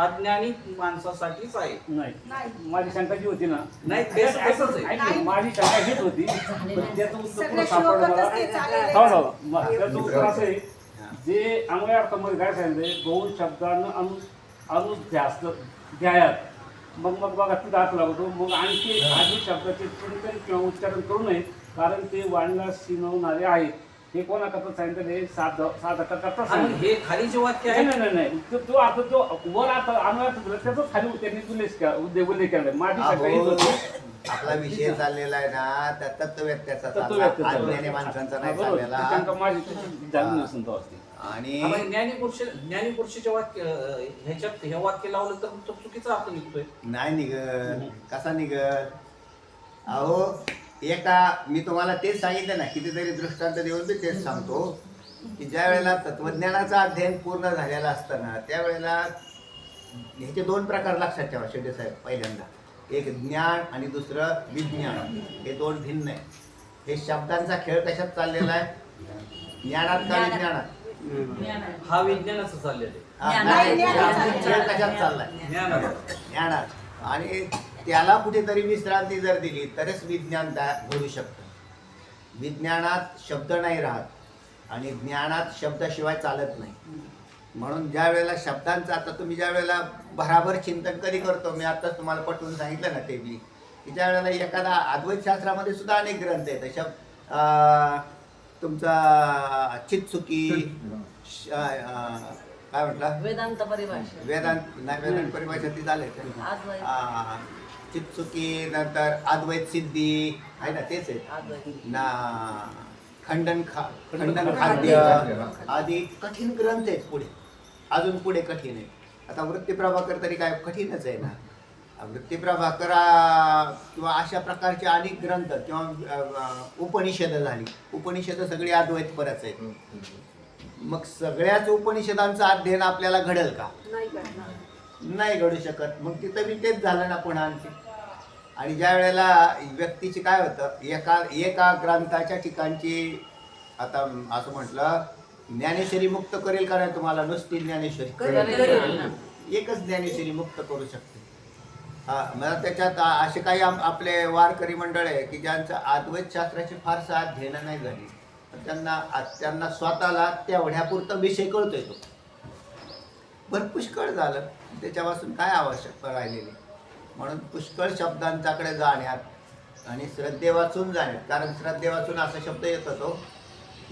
अज्ञानी माणसासाठीच आहे.
नाही माझी शंका जी होती ना,
नाही तेच तसंच आहे.
ऐक ना, माझी शंका हीच होती, पण त्याचं उत्तर
सगळे
पुढं सापडलं मला.
श्लोकातच ते चाललेलं आहे.
त्याचं उत्तर असं आहे, जे अन्वय अर्थामध्ये काय सांगितलंय, बहु शब्दानं अनुध्यास्त ध्यायात, मग बघा तिथं अर्थ लागतो. मग आणखी आधी शब्दाचे चिंतन किंवा उच्चारण करू नये, कारण ते वाढण्यास शिनवणारे आहेत. हे कोणाकरता सांगितलं, हे साधकाकरता
आणि
सांगितलं.
हे खाली जे वाक्य आहे
नाही नाही नाही, तो अर्थ जो वर अर्थ अन्वय अर्थ दिला, त्याचाच खाली त्यांनी उल्लेख केला. माझी शंका हीच होती.
आपला विषय चाललेला आहे ना, त्या तत्वव्यक्त्याचा
तत्वव्यक्त्याचा.
चालला, अज्ञानी माणसांचा नाही
बरोबर.
चाललेला.
ती शंका माझी तशी झाली नसून तो असते.
आणि
आपण ज्ञानी पुरुषाच्या वाक्य ह्याच्यात हे वाक्य लावलं तर तो चुकीचा अर्थ निघतोय.
नाही निघत, कसा निघत? अहो एका, मी तुम्हाला तेच सांगितलं ना, कितीतरी दृष्टांत देऊन मी तेच सांगतो की ज्या वेळेला तत्वज्ञानाचं अध्ययन पूर्ण झालेलं असतं ना, त्यावेळेला ह्याचे दोन प्रकार लक्षात ठेवा शेटे साहेब. पहिल्यांदा एक ज्ञान आणि दुसरं विज्ञान, हे दोन भिन्न आहे. हे शब्दांचा खेळ कशात चाललेला आहे, ज्ञानात का विज्ञानात?
हा विज्ञानाचं चाललेलं आहे.
हा,
नाही,
नाही,
ज्ञानात.
खेळ कशात चाललाय,
ज्ञानाचं.
ज्ञानात. आणि त्याला कुठेतरी विश्रांती जर दिली तरच विज्ञान घडू शकतं. विज्ञानात शब्द नाही राहत आणि ज्ञानात शब्दाशिवाय चालत नाही. म्हणून ज्या वेळेला शब्दांचं, आता तुम्ही ज्या वेळेला भराभर चिंतन कधी करतो, मी आत्ताच तुम्हाला पटवून सांगितलं ना ते बी, की ज्या वेळेला एखादा अद्वैत शास्त्रामध्ये सुद्धा अनेक ग्रंथ आहेत. तुमचा चित्सुकी, काय म्हटलं,
वेदांत परिभाषा,
वेदांत परिभाषा ती झाले चित्सुकी, नंतर अद्वैत सिद्धी आहे ना, तेच आहे ना, खंडन खाद्य आदी कठीण ग्रंथ आहेत. पुढे अजून पुढे कठीण आहे. आता वृत्तीप्रभाकर तरी काय कठीणच आहे ना. वृत्तीप्रभाकर किंवा अशा प्रकारचे अनेक ग्रंथ किंवा उपनिषद झाली. उपनिषद सगळी अद्वैत परच आहेत. मग सगळ्याच उपनिषदांचं अध्ययन आपल्याला घडेल का? नाही घडू शकत. मग तिथं मी तेच झालं ना पुन्हा आणखी. आणि ज्या वेळेला व्यक्तीची काय होतं, एका ग्रंथाच्या ठिकाणची, आता असं म्हटलं, ज्ञानेश्वरी मुक्त करेल का नाही तुम्हाला? नुसती ज्ञानेश्वरी एकच ज्ञानेश्वरी मुक्त करू शकते. मला त्याच्यात असे काही आपले वारकरी मंडळ आहे की ज्यांचं अद्वैत शास्त्राची फारसं अध्ययन नाही झाली, त्यांना स्वतःला तेवढ्यापुरतं विषय कळतोय तो. बरं पुष्कळ झालं, त्याच्यापासून काय आवश्यकता राहिलेली. म्हणून पुष्कळ शब्दांच्याकडे जाण्यात आणि श्रद्धे वाचून जाण्यात. कारण श्रद्धे वाचून असा शब्द येत होतो,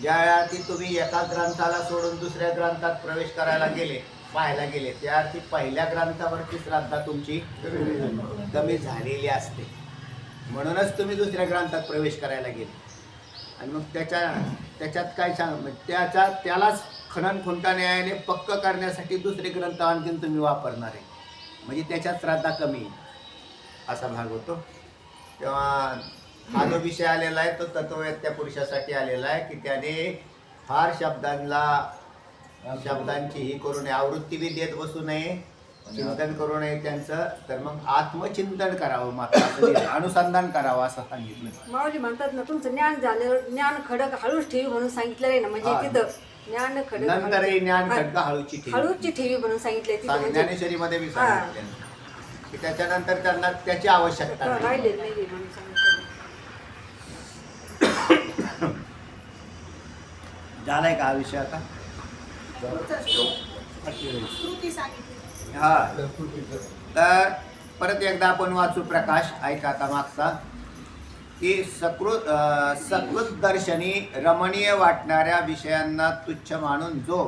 ज्या वेळा की तुम्ही एका ग्रंथाला सोडून दुसऱ्या ग्रंथात प्रवेश करायला गेले, पाहायला गेले, त्याआधी पहिल्या ग्रंथावरची श्रद्धा तुमची कमी झालेली असते. म्हणूनच तुम्ही दुसऱ्या ग्रंथात प्रवेश करायला गेले. आणि मग त्याच्यात काय सांग, त्यालाच खनन खुंटा न्यायाने पक्क करण्यासाठी दुसरे ग्रंथ आणखीन तुम्ही वापरणार आहे, म्हणजे त्याच्यात श्रद्धा कमी असा भाग होतो. तेव्हा हा जो विषय आलेला आहे तो तत्ववेत्या पुरुषासाठी आलेला आहे की त्याने फार शब्दांची ही करू नये, आवृत्ती बी देत बसू नये, चिंतन करू नये त्यांचं. तर मग आत्मचिंतन करावं, मात्र अनुसंधान करावं असं सांगितलं.
माऊली म्हणतात ना, तुमचं ज्ञान झालं, ज्ञान खडक हळूच ठेवी म्हणून सांगितलं आहे ना, म्हणजे तिथं ज्ञान खडक
नंतरही ज्ञान खडका हळूची
ठेवी म्हणून सांगितलंय तिथं, म्हणजे
ज्ञानेश्वरी मध्ये मी सांगितलं की त्याच्यानंतर त्यांना त्याची आवश्यकता नाही.
राहिले नाही म्हणून सांगितलं.
झालाय का हा विषय आता?
श्रुती सांगितली.
हा, तर परत एकदा आपण वाचू प्रकाश, ऐका आता मागचा, की सकृत दर्शनी रमणीय वाटणाऱ्या विषयांना तुच्छ मानून जो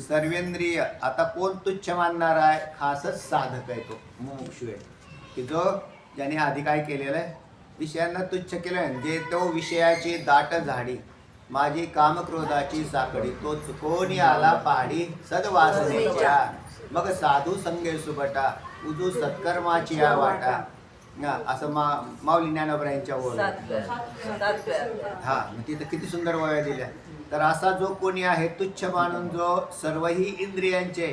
सर्वेंद्रिय, आता कोण तुच्छ मानणार आहे? खासच साधक आहे, तो मुमुक्षू आहे, की जो ज्याने आधी काय केलेलं आहे, विषयांना तुच्छ केलं, जे तो विषयाची दाट झाडी माझी कामक्रोधाची साकडी, तो चुकोनी आला पहाडी सद्वासनेच्या, मग साधू संगे सुबटा उजू सत्कर्माची या वाटा. असं माऊली ज्ञानोबरायांच्या ओळ. हा, मग तिथं किती सुंदर वया दिल्या. तर असा जो कोणी आहे तुच्छ मानून जो सर्वही इंद्रियांचे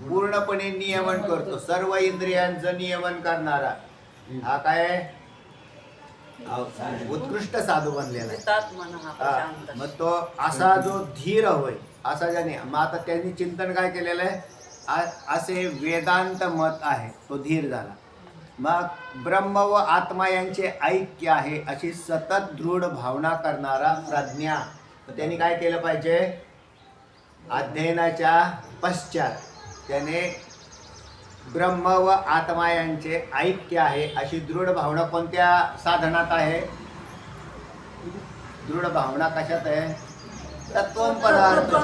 पूर्णपणे नियमन करतो, सर्व इंद्रियांचं नियमन करणारा, हा काय उत्कृष्ट साधू बनलेला आहे. मग तो असा जो धीर होय, असा ज्याने, मग आता त्यांनी चिंतन काय केलेलं आहे, असे वेदांत मत आहे, तो धीर झाला. मग ब्रह्म व आत्मा यांचे ऐक्य आहे अशी सतत दृढ भावना करणारा प्रज्ञा. तर त्यांनी काय केलं पाहिजे, अध्ययनाच्या पश्चात त्याने ब्रह्म व आत्मा यांचे ऐक्य आहे अशी दृढ भावना कोणत्या साधनात आहे? दृढ भावना कशात आहे? तत्वम पदार्थ.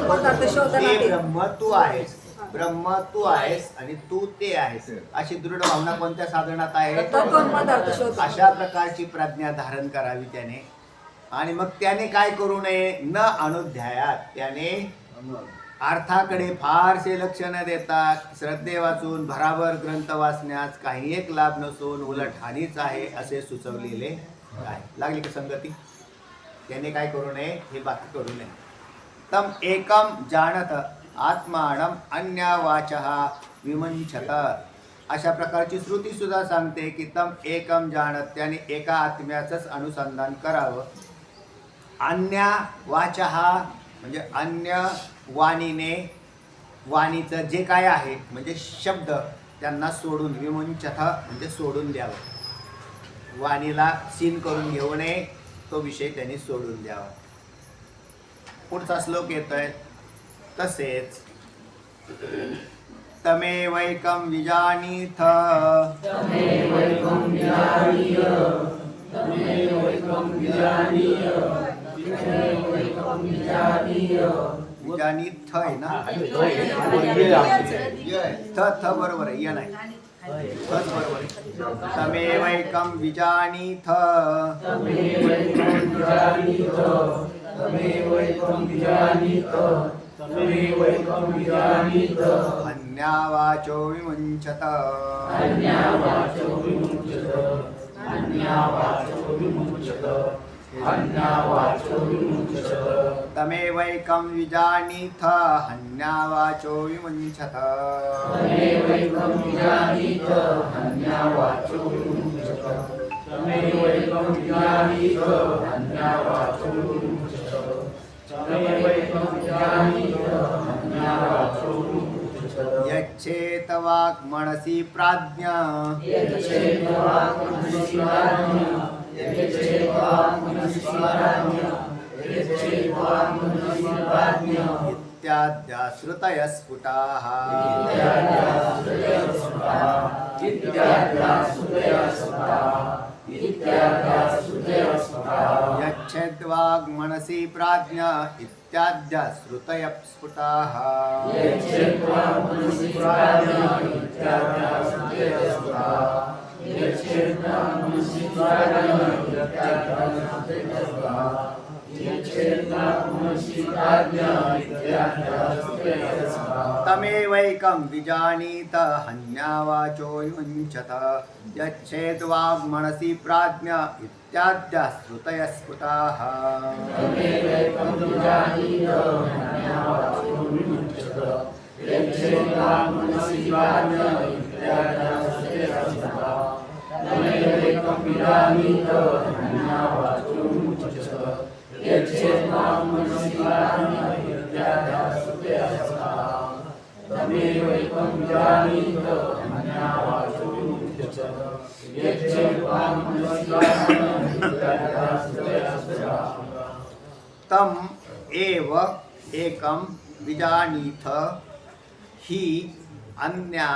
ते ब्रह्म तू आहेस, ब्रह्म तू आहेस आणि तू ते आहेस, अशी दृढ भावना कोणत्या साधनात आहे? अशा प्रकारची प्रज्ञा धारण करावी त्याने. आणि मग त्याने काय करू नये, न अनुध्यायात, त्याने अर्थाकडे फारसे लक्ष न देता श्रद्धे वाचून भराभर ग्रंथ वाचण्यास काही एक लाभ नसून उलट हानीच आहे असे सुचवलेले आहे. लागली का संगती? त्याने काय करू नये, हे बाकी करू नये. तम एकम जाणत आत्मानम अन्य वाचः विमंछत. अशा प्रकारची श्रुती सुद्धा सांगते की तम एकम जाणत, त्याने एका आत्म्याचंच अनुसंधान करावं. अन्य वाचः म्हणजे अन्य वाणीने, वाणीचं जे काय आहे म्हणजे शब्द त्यांना सोडून, विमुंचथ म्हणजे सोडून द्यावं. वाणीला सीन करून घेऊ नये, तो विषय त्यांनी सोडून द्यावा. पुढचा श्लोक येतोय तसेच, तमेवैकं विजानीथ, विजानीथ आहे ना, थ बरोबर आहे, या नाही, थच बरोबर आहे. तमेवैकं विजानीथ, अन्यावाचो विमुञ्चत, तमेवैकं विजानीथ अन्यावाचो विमुञ्चत. यच्छेत वाक् मनसि प्राज्ञा, इत्याद्या श्रुतयः स्फुटाः. यच्छेत् वाग् मनसि प्राज्ञा इत्याद्या श्रुतयः स्फुटाः. तमेवैकं विजानीत हन्यावाचो विमुञ्चत. यच्छेत् वाग् मनसि प्राज्ञा इत्याद्या श्रुतयः स्फुटाः. तम एव एकम विजानीथ ही अन्या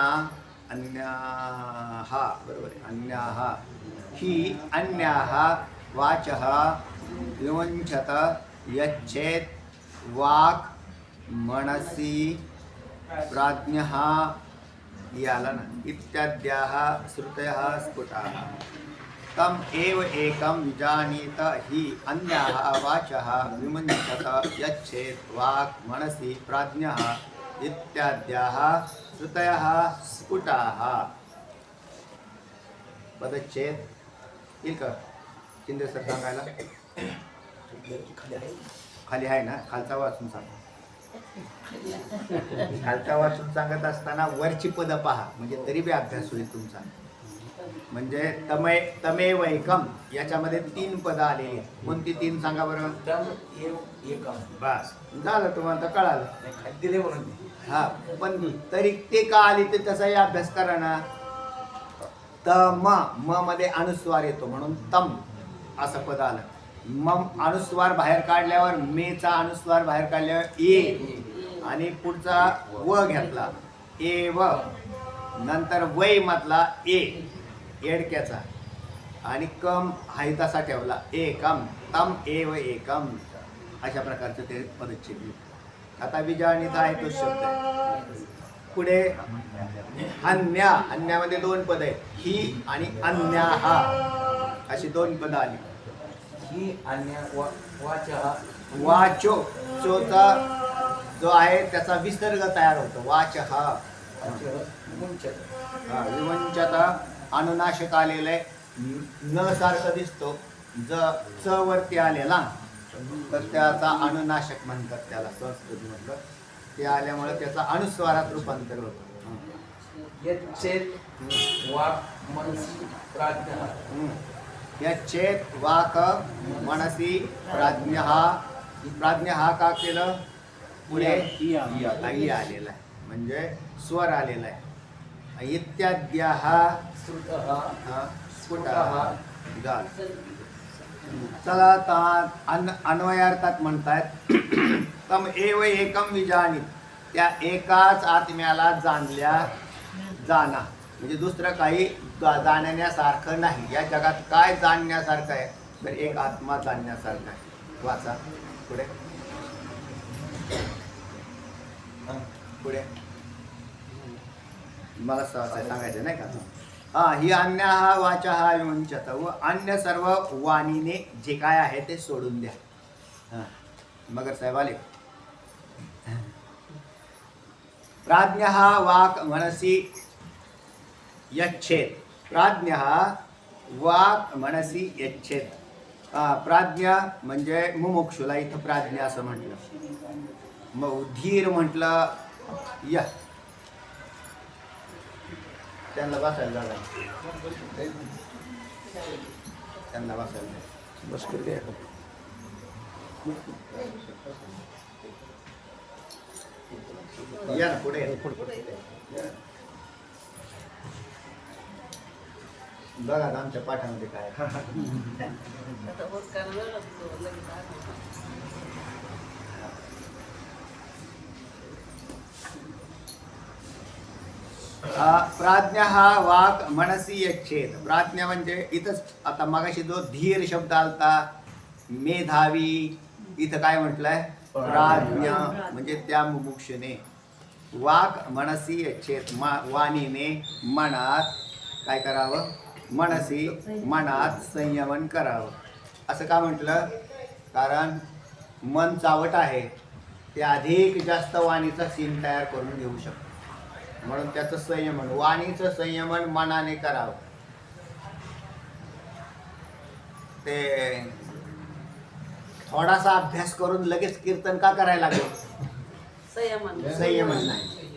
अन्याः बरोबर आहे. अन्याः ही अन्याः वाचः विमुञ्चत यच्छेत् वाक् मनसि प्राज्ञः याला ना इत्याद्याः श्रुतयः स्फुटाः तम एव एकं विजानीत हि अन्याः वाचः विमुञ्चत यच्छेत् वाक् मनसि प्राज्ञः इत्याद्याः श्रुतयः स्फुटाः. पदच्छेद येईल का शिंदे सर सांगायला? खाली आहे ना, खालचा वाचून सांगा. खालचा वाचून सांगत असताना वरची पदं पहा, म्हणजे तरी बी अभ्यास होईल तुमचा. म्हणजे तमेव एकम याच्यामध्ये 3 पदं आलेली आहेत. कोणती 3 सांगा बरं? बस झालं, तुम्हाला तर कळालं. हा, पण तरी ते का आली ते त्याचाही अभ्यास करा ना. तम म मध्ये अनुस्वार येतो म्हणून तम असं पद आलं. मम अनुस्वार बाहेर काढल्यावर मेचा अनुस्वार बाहेर काढल्यावर ए आणि पुढचा व घेतला ए व, नंतर वै मधला ए येडक्याचा आणि कम हाय तसा ठेवला एकम तम एव एकम. अशा प्रकारचं ते पदच्छेद. आता विजाणीचा आहे तो शब्द आहे. पुढे अन्या, अन्यामध्ये 2 पद आहेत, ही आणि अन्याहा अशी 2 पदं आली.
ही अन्य
वाचो, चोचा जो आहे त्याचा विसर्ग तयार होतो. वाचहा विवंचत अनुनाशक आलेलं आहे. न सारखं दिसतो. च वरती आलेला तर त्याचा अनुनाशक म्हणतात, त्याला संस्कृतमधलं. ते आल्यामुळे त्याचा अनुस्वारात रूपांतर होतं.
यच्छेत् वाक् मनसि प्राज्ञः
यच्छेत् वाक मनसी प्राज्ञः. प्राज्ञः का केलं? पुढे आई आलेला आहे, म्हणजे स्वर आलेला आहे. इत्याद्याः
श्रुतः
स्फुटः झालं. चला आता अन्वयार्थात म्हणतायत तम एव एकम विजानीत, त्या एकाच आत्म्याला जाणल्या जाणा. म्हणजे दुसरं काही जाणण्यासारखं नाही. या जगात काय जाणण्यासारखं आहे? तर एक आत्मा जाणण्यासारखा आहे. वाचा पुढे पुढे मला सांगायचं नाही का? हा, ही अन्य हा वाचा हा विमुंचत, व अन्य सर्व वाणीने जे काय आहे ते सोडून द्या. हा, मगर साहेब आले. प्राज्ञ वाक मनसी यच्छेत. प्राज्ञ वाक मनसी यच्छेत. प्राज्ञ म्हणजे मुमुक्षुला इथं प्राज्ञ असं म्हटलं. मग धीर म्हटलं य. त्यांना बसायला जागा, त्यांना बसायला बस कर द्या. या ना पुढे बघा आमच्या पाठामध्ये काय. प्राज्ञ वाक मनसी यच्छेत. प्राज्ञ म्हणजे इथंच आता मगाशी जो धीर शब्द आलता, मेधावी, इथं काय म्हटलंय? प्राज्ञ म्हणजे त्या मुमुक्षुने. वाक मनसी यच्छेत, वाणीने मनात काय करावं? मनसी मनात संयमन करावं. असं का म्हटलं? कारण मन चावट आहे, ते अधिक जास्त वाणीचा सीन तयार करून घेऊ शकतो. म्हणून त्याचं संयमन, वाणीचं संयमन मनाने करावं. ते थोडासा अभ्यास करून लगेच कीर्तन का करायला लागेल? संयमन नाही,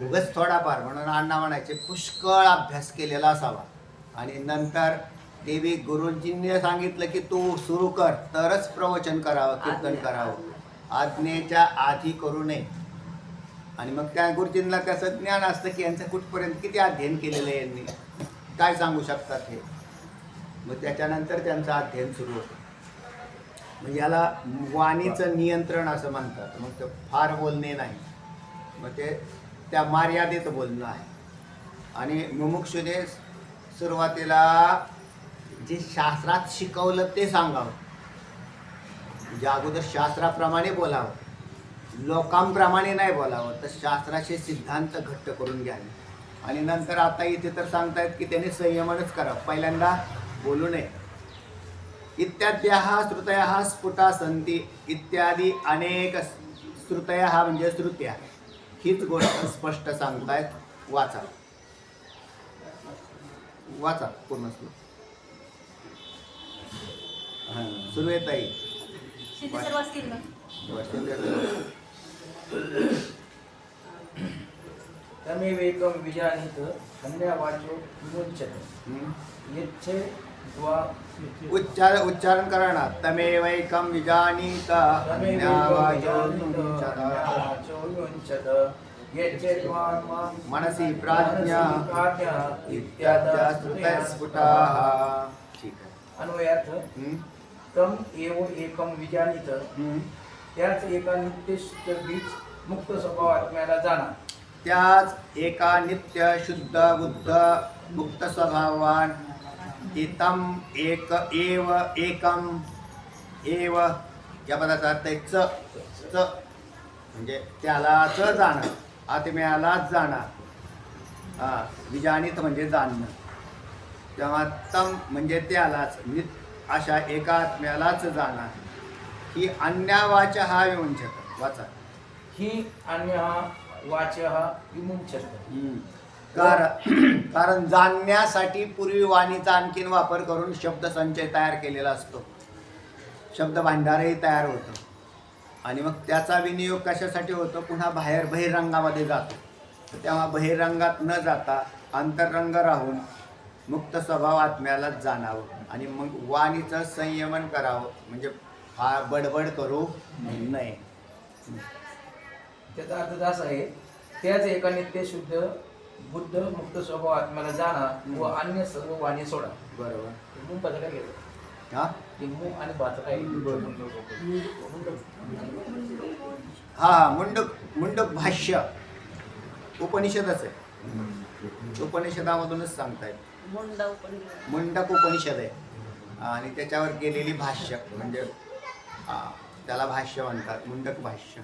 उगाच थोडाफार. म्हणून अण्णा म्हणायचे पुष्कळ अभ्यास केलेला असावा आणि नंतर देवी गुरुजींनी सांगितलं की तू सुरू कर तरच प्रवचन करावं, कीर्तन करावं. आज्ञेच्या आधी करू नये. आणि मग त्या गुरुजींना त्याचं ज्ञान असतं की यांचं कुठपर्यंत किती अध्ययन केलेलं आहे, यांनी काय सांगू शकतात हे. मग त्याच्यानंतर त्यांचं अध्ययन सुरू होतं. म्हणजे याला वाणीचं नियंत्रण असं म्हणतात. मग ते फार बोलणे नाही, मग ते त्या मर्यादेत बोलणं आहे. आणि मुमुक्षुने सुरुवातीला जे शास्त्रात शिकवलं ते सांगावं, म्हणजे अगोदर शास्त्राप्रमाणे बोलावं, लोकांप्रमाणे नाही बोलावं, तर शास्त्राचे सिद्धांत घट्ट करून घ्यावे. आणि नंतर आता इथे तर सांगतायत की त्याने संयमनच करावं, पहिल्यांदा बोलू नये. इत्याद्याः श्रुतयः स्फुटा सन्ति, इत्यादी अनेक श्रुतयः म्हणजे श्रुत्या, हीच गोष्ट स्पष्ट सांगतायत. वाचा वाचा पूर्ण श्लोक. हां सुरू येत आहे.
शेती सर्व असतील ना.
तमेवेकं विजानीत अन्यवाचो विमुच्यते यच्चे द्वा
उच्चारण करा ना. तमेवैकं विजानीत अन्यवाचो
विमुच्यते यच्चे द्वा
मनसि प्राज्ञा इत्याद्या श्रुतयः स्फुटाः. ठीक आहे.
अन्वयार्थ तम एव एकम विजानीत त्याच एका नित्य शुद्ध बीज मुक्त स्वभाव आत्म्याला जाणा.
त्याच एका नित्य शुद्ध बुद्ध मुक्त स्वभावान इतम एक एव एकम एव या पदाचा अर्थ आहे च म्हणजे त्यालाच जाणं, आत्म्यालाच जाणार. विजानीत म्हणजे जाणणं. तेव्हा तम म्हणजे त्यालाच, अशा एका आत्म्यालाच जाणार. ही अन्यावाच हा विमुंचत. वाचा.
ही अन्य वाच विमुंचते.
कारण जाणण्यासाठी पूर्वी वाणीचा आणखीन वापर करून शब्द संचय तयार केलेला असतो, शब्द भांडारही तयार होतं. आणि मग त्याचा विनियोग कशासाठी होतो, पुन्हा बाहेर बहिरंगामध्ये जातो. तेव्हा बहिरंगात न जाता अंतरंग राहून मुक्त स्वभाव आत्म्यालाच जाणावं. आणि मग वाणीचं संयमन करावं, म्हणजे फार बडबड करू नये.
त्याचा अर्थ असा आहे, त्याच एका नित्य शुद्ध बुद्ध मुक्त स्वभाव आत्म्याला जाणा व अन्य सर्व वाणी सोडा.
बरोबर.
लिंबू पाचं काय केलं,
हा
लिंबू आणि भात काय
हा मुंडक भाष्य उपनिषदच आहे. उपनिषदामधूनच सांगतायत. मुंडक उपनिषद आहे आणि त्याच्यावर केलेली भाष्य म्हणजे त्याला भाष्य म्हणतात, मुंडक भाष्य.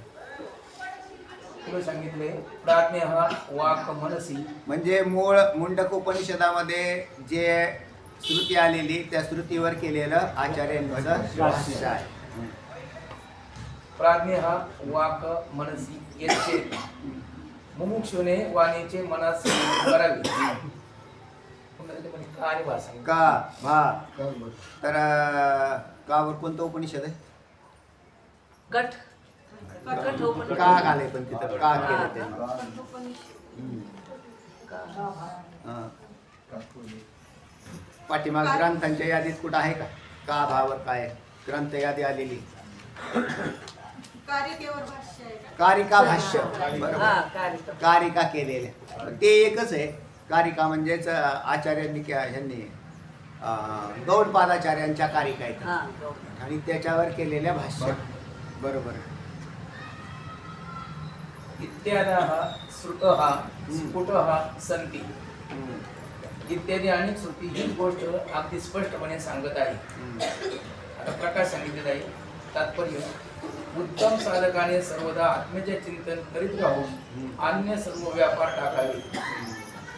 पुढे सांगितले प्राज्ञ हा वाक मनसी,
म्हणजे मूळ मुंडक उपनिषदामध्ये जे श्रुती आलेली त्या श्रुतीवर केलेलं आचार्यांचं भाष्य आहे.
प्राज्ञ हा वाक मनसी याचे मुमुक्षुने वाणीचे मनास करावे. आणि भाषा
तर कावर कोणतं उपनिषद आहे?
गट
का घाले पण तिथं का केलं ते? पाठीमाग ग्रंथांच्या यादीत कुठं आहे का? का भावर काय ग्रंथ यादी आलेली? कारिका भाष्य. बरोबर. कारिका केलेले ते एकच आहे. कारिका म्हणजेच आचार्यांनी ह्यांनी गौडपादाचार्यांच्या कारिका आहेत आणि त्याच्यावर केलेल्या भाष्य. बरोबर.
इत्यादः श्रुतः स्फुटः सन्ति इत्यादी अनेक श्रुती ही गोष्ट अगदी स्पष्टपणे सांगत आहे. आता प्रकाश सांगितलेला आहे. तात्पर्य उत्तम साधकाने सर्वदा आत्म्याचे चिंतन करीत राहून अन्य सर्व व्यापार टाकावे.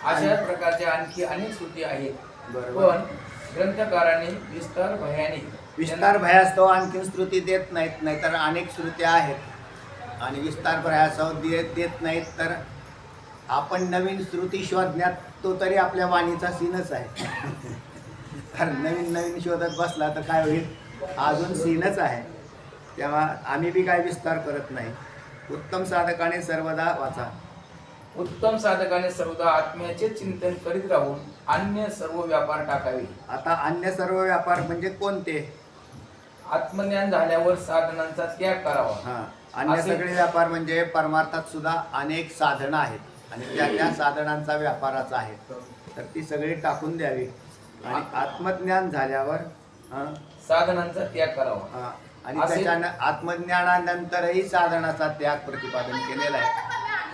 अशाच प्रकारच्या आणखी अनेक श्रुती आहेत. पण ग्रंथकारांनी विस्तार
भयास्तव आणखी श्रुती देत नाहीत. नाहीतर अनेक श्रुत्या आहेत आणि विस्तार भयास्तव देत नाहीत. तर आपण नवीन श्रुती शोधण्यात तो तरी आपल्या वाणीचा सीनच आहे. कारण नवीन शोधत बसला तर काय होईल, अजून सीनच आहे. तेव्हा आम्ही बी काय विस्तार करत नाही. उत्तम साधकाने सर्वदा वाचा.
उत्तम साधकाने सर्वदा आत्म्याचे चिंतन करीत राहून अन्य सर्व व्यापार टाकावे.
आता अन्य सर्व व्यापार म्हणजे कोणते?
आत्मज्ञान झाल्यावर साधनांचा त्याग करावा.
अन्य सगळे व्यापार म्हणजे परमार्थात सुद्धा अनेक साधनं आहेत आणि त्या साधनांचा व्यापाराचा आहे. तर ती सगळी टाकून द्यावी आणि आत्मज्ञान झाल्यावर
साधनांचा त्याग करावा.
आणि त्याच्यानं आत्मज्ञानानंतरही साधनाचा त्याग प्रतिपादन केलेला आहे.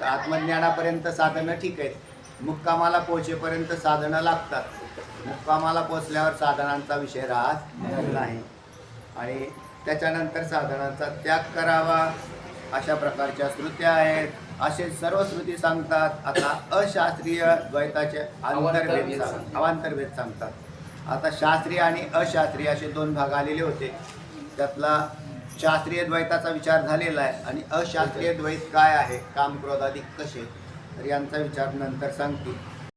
तर आत्मज्ञानापर्यंत साधनं ठीक आहेत, मुक्कामाला पोहोचेपर्यंत साधनं लागतात. मुक्कामाला पोचल्यावर साधनांचा विषय राहत नाही आणि त्याच्यानंतर साधनांचा त्याग करावा अशा प्रकारच्या श्रुत्या आहेत. असे सर्व श्रुती सांगतात. आता अशास्त्रीय द्वैताचे अवांतरभेद सांगतात. आता शास्त्रीय आणि अशास्त्रीय असे दोन भाग आलेले होते. त्यातला शास्त्रीय द्वैताचा विचार झालेला आहे आणि अशास्त्रीय द्वैत काय आहे, काम क्रोधाधिक कसे, तर यांचा विचार नंतर सांगतील.